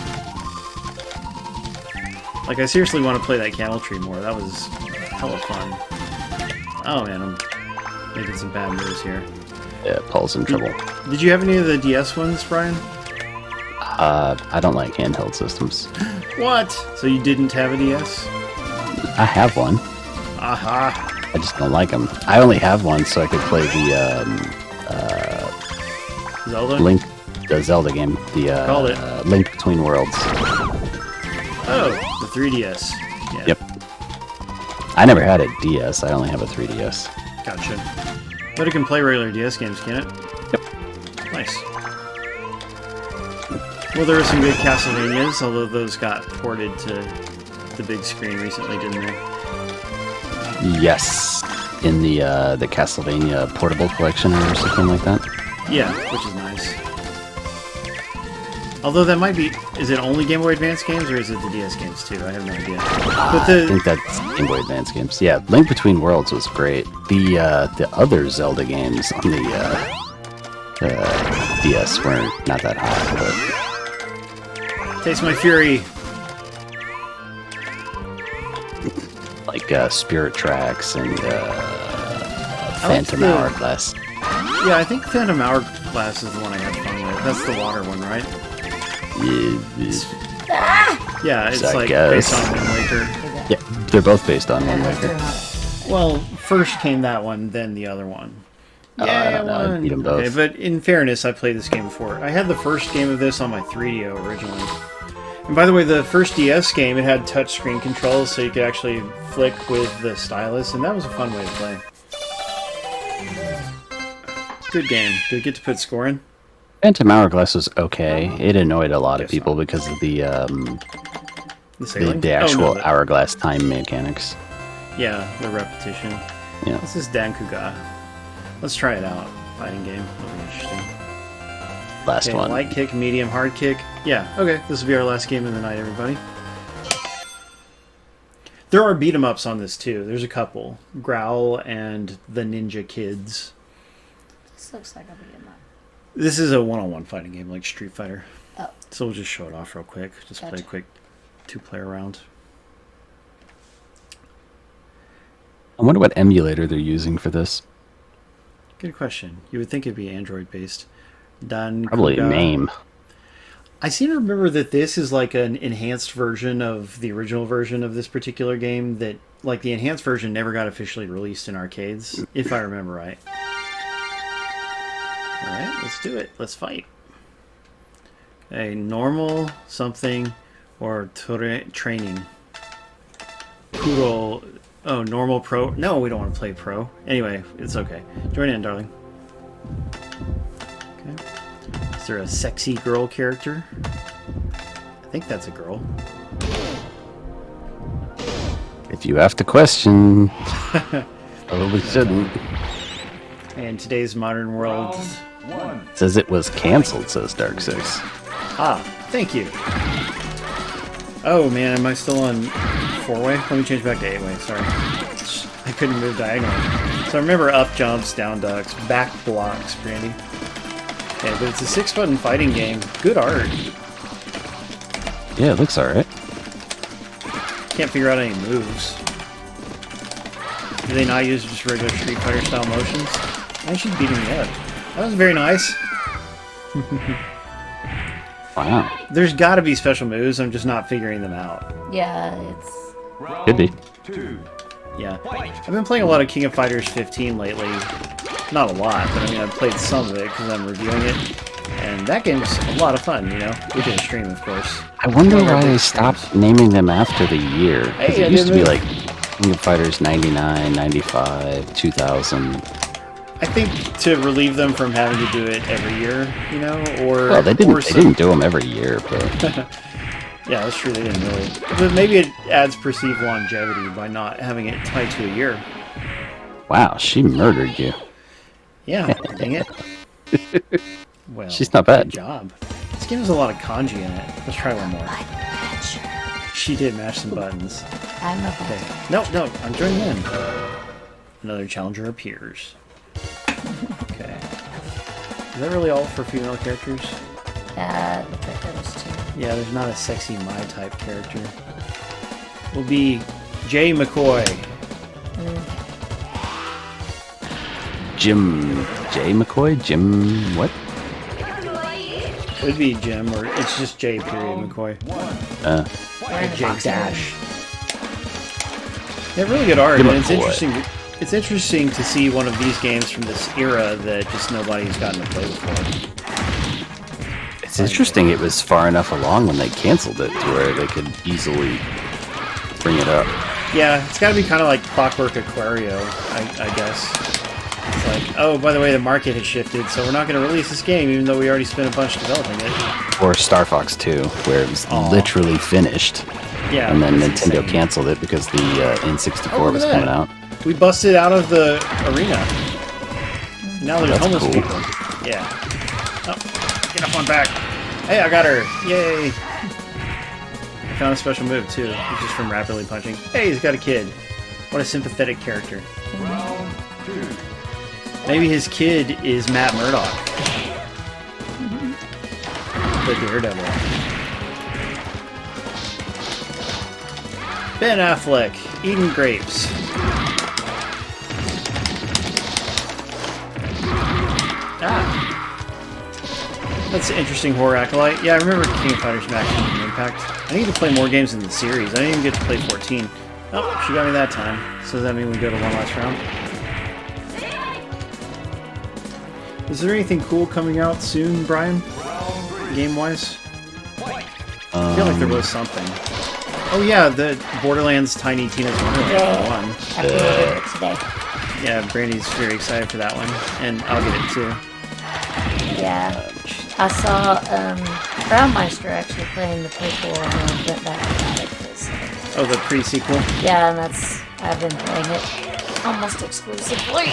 Like, I seriously want to play that Cameltry more. That was hella fun. Oh man, I'm making some bad moves here. Yeah, Paul's in trouble. Did you have any of the DS ones, Brian? I don't like handheld systems. What? So you didn't have a DS? I have one. Aha! I just don't like them. I only have one so I could play the Zelda? the Zelda game, Called it. Link Between Worlds. Oh, the 3DS. Yeah. Yep. I never had a DS. I only have a 3DS. Gotcha. But it can play regular DS games, can it? Yep. Nice. Well, there are some good Castlevanias, although those got ported to the big screen recently, didn't they? Yes, in the Castlevania Portable Collection or something like that. Yeah, which is nice. Although that might be... Is it only Game Boy Advance games, or is it the DS games too? I have no idea. But I think that's Game Boy Advance games. Yeah, Link Between Worlds was great. The other Zelda games on the DS were not that hot, but... Taste my fury! Like Spirit Tracks and Phantom Hourglass. Yeah, I think Phantom Hourglass is the one I had fun with. That's the water one, right? Yeah, it's I like guess. based on Wind Waker. Yeah, they're both based on Wind Yeah, Waker. they're not. Well, first came that one, then the other one. I don't know, I beat them both. Okay, but in fairness, I played this game before. I had the first game of this on my 3DO originally. And by the way, the first DS game, it had touchscreen controls, so you could actually flick with the stylus, and that was a fun way to play. Good game. Did it get to put score in? Phantom Hourglass was okay. It annoyed a lot of people because of the sailing? actual Oh, no, hourglass time mechanics. Yeah, the repetition. Yeah. This is Dankuga. Let's try it out. Fighting game. That'll be interesting. Last Okay, one. light kick, medium, hard kick. Yeah, okay. This will be our last game of the night, everybody. There are beat-em-ups on this, too. There's a couple. Growl and the Ninja Kids. This looks like a beat 'em up. This is a one-on-one fighting game, like Street Fighter. Oh. So we'll just show it off real quick. Just play a Gotcha. quick two-player round. I wonder what emulator they're using for this. Good question. You would think it'd be Android-based. Probably Dankuga. MAME. I seem to remember that this is like an enhanced version of the original version of this particular game that, like, the enhanced version never got officially released in arcades, if I remember right. Alright, let's do it. Let's fight. A normal something or training. Kuro. Oh, normal pro. No, we don't want to play pro. Anyway, it's okay. Join in, darling. Okay. Is there a sexy girl character? I think that's a girl. If you have to question, probably shouldn't. In today's modern world. Says it was canceled, says Dark Six. Ah, thank you. Oh man, am I still on 4-way? Let me change back to 8-way, sorry. I couldn't move diagonally. So remember up jumps, down ducks, back blocks, Brandy. Okay, but it's a 6-button fighting game. Good art. Yeah, it looks alright. Can't figure out any moves. Do they not use just regular Street Fighter style motions? I should beat me up. That was very nice. Wow. There's got to be special moves. I'm just not figuring them out. Yeah, it's... Could be. Yeah. I've been playing a lot of King of Fighters 15 lately. Not a lot, but I mean, I've played some of it because I'm reviewing it. And that game's a lot of fun, you know? We did a stream, of course. I wonder One of our why big they streams. stopped naming them after the year. 'Cause Hey, I it used to didn't be move. like King of Fighters 99, 95, 2000. I think to relieve them from having to do it every year, you know? Or Well, they or didn't do them every year, but Yeah, that's true. They didn't really. But maybe it adds perceived longevity by not having it tied to a year. wow, she murdered you. Yeah, dang it. Well, She's not bad. Good job. This game has a lot of kanji in it. Let's try one more. She did mash some buttons. I'm a Okay. No, I'm joining in. Another challenger appears. Okay. Is that really all for female characters? looks like there was 2. Yeah, there's not a sexy Mai type character. Will be Jay McCoy. Jim J. McCoy? Jim what? Could be Jim, or it's just Jay period McCoy. Like Jay Dash. Yeah, really good art, Jim and it's McCoy. interesting. It's interesting to see one of these games from this era that just nobody's gotten to play before. It's interesting it was far enough along when they canceled it to where they could easily bring it up. Yeah, it's got to be kind of like Clockwork Aquario, I guess. It's like, oh, by the way, the market has shifted, so we're not going to release this game, even though we already spent a bunch developing it. Or Star Fox 2, where it was literally finished. Yeah, And then that's Nintendo insane. canceled it because the N64 Oh, look was at coming that. out. We busted out of the arena. Now there's That's homeless cool. people. Yeah. Oh, get up on back. Hey, I got her. Yay. I found a special move, too, which is from rapidly punching. Hey, he's got a kid. What a sympathetic character. Maybe his kid is Matt Murdock. The Daredevil. Ben Affleck, eating grapes. Ah. That's an interesting horror acolyte. Yeah, I remember King of Fighters Maximum Impact. I need to play more games in the series. I didn't even get to play 14. Oh, she got me that time. So does that mean we go to one last round? Is there anything cool coming out soon, Brian? Game-wise? I feel like there was something. Oh yeah, the Borderlands Tiny Tina's Wonderland one. I pre-ordered it today. Yeah, Brandy's very excited for that one, and I'll get it too. Yeah. I saw Brownmeister actually playing the prequel and I went back and got it. 'Cause, Oh, the pre-sequel? yeah, and I've been playing it almost exclusively.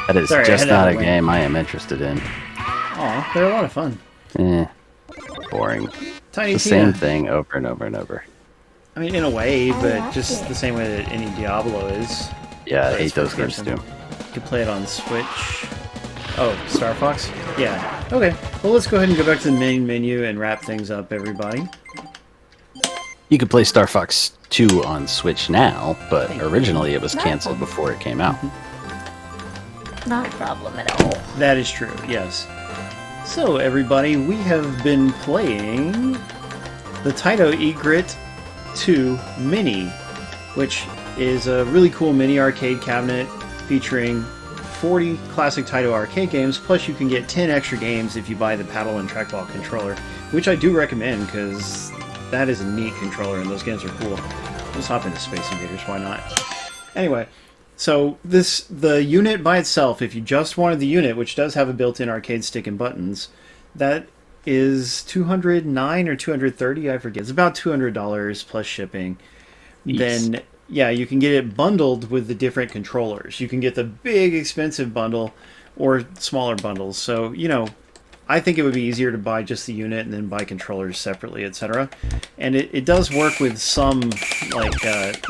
That is Sorry, I just had that not a away. game I am interested in. Aw, they're a lot of fun. Boring. Tiny The Tina. same thing over and over and over. I mean, in a way, but like just it. the same way that any Diablo is. Yeah, I But hate it's those first games person. too. You can play it on Switch. Oh, Star Fox? Yeah. Okay. Well, let's go ahead and go back to the main menu and wrap things up, everybody. You could play Star Fox 2 on Switch now, but originally it was canceled before it came out. Not a problem at all. That is true, yes. So, everybody, we have been playing the Taito Egret II Mini, which is a really cool mini arcade cabinet featuring 40 classic Taito arcade games, plus you can get 10 extra games if you buy the paddle and trackball controller, which I do recommend because that is a neat controller and those games are cool. Let's hop into Space Invaders, why not? Anyway, so the unit by itself, if you just wanted the unit, which does have a built-in arcade stick and buttons, that is $209 or $230, I forget. It's about $200 plus shipping. Then, yeah, you can get it bundled with the different controllers. You can get the big expensive bundle or smaller bundles. So, you know, I think it would be easier to buy just the unit and then buy controllers separately, etc. And it does work with some, like,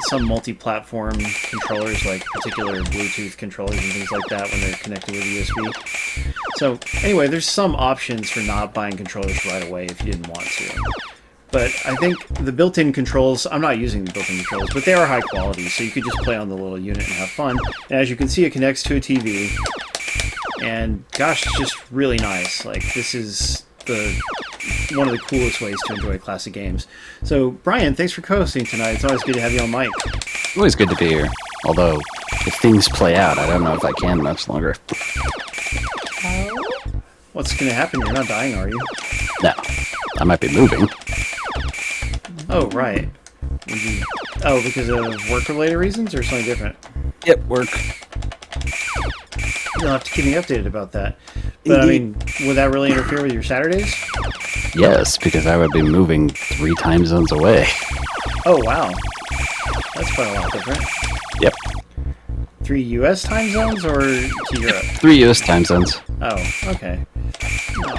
some multi-platform controllers, like particular Bluetooth controllers and things like that when they're connected with USB. So, anyway, there's some options for not buying controllers right away if you didn't want to. But I think the built-in controls, I'm not using the built-in controls, but they are high quality, so you could just play on the little unit and have fun. And as you can see, it connects to a TV. And gosh, it's just really nice. Like, this is one of the coolest ways to enjoy classic games. So, Brian, thanks for co-hosting tonight. It's always good to have you on mic. Always good to be here. Although, if things play out, I don't know if I can much longer. What's going to happen? You're not dying, are you? No. I might be moving. Oh, right. Oh, because of work-related reasons or something different? Yep, work. You'll have to keep me updated about that. But, I mean, would that really interfere with your Saturdays? Yes, because I would be moving 3 time zones away. Oh, wow. That's quite a lot different. Yep. 3 U.S. time zones or to Europe? 3 U.S. time zones. Oh, okay. No.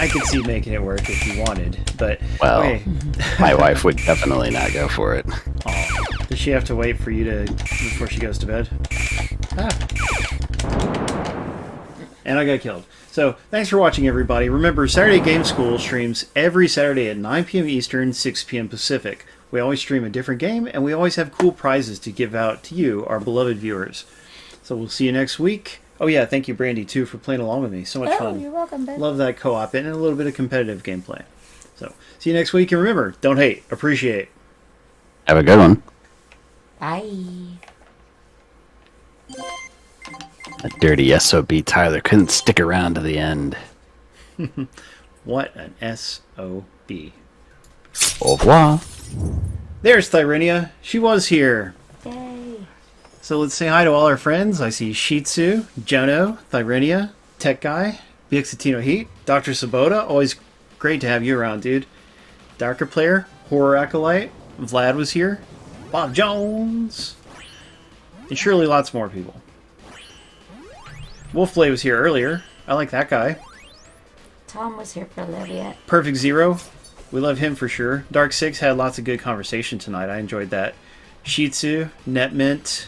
I could see making it work if you wanted, but... Well, okay. my wife would definitely not go for it. Oh, does she have to wait for you before she goes to bed? Ah. And I got killed. So, thanks for watching, everybody. Remember, Saturday Game School streams every Saturday at 9 p.m. Eastern, 6 p.m. Pacific. We always stream a different game, and we always have cool prizes to give out to you, our beloved viewers. So we'll see you next week. Oh yeah, thank you, Brandy, too, for playing along with me. So much fun. You're welcome, babe. Love that co-op and a little bit of competitive gameplay. So, see you next week, and remember, don't hate, appreciate. Have a good one. Bye. That dirty SOB Tyler couldn't stick around to the end. What an S.O.B. Au revoir. There's Thyrenia. She was here. Yay. So let's say hi to all our friends. I see Shitsu, Jono, Thyrenia, Tech Guy, Bixatino Heat, Dr. Sabota. Always great to have you around, dude. Darker Player, Horror Acolyte, Vlad was here, Bob Jones, and surely lots more people. Wolflay was here earlier. I like that guy. Tom was here for a little bit. Perfect Zero. We love him for sure. Dark Six had lots of good conversation tonight. I enjoyed that. Shitsu, Netmint,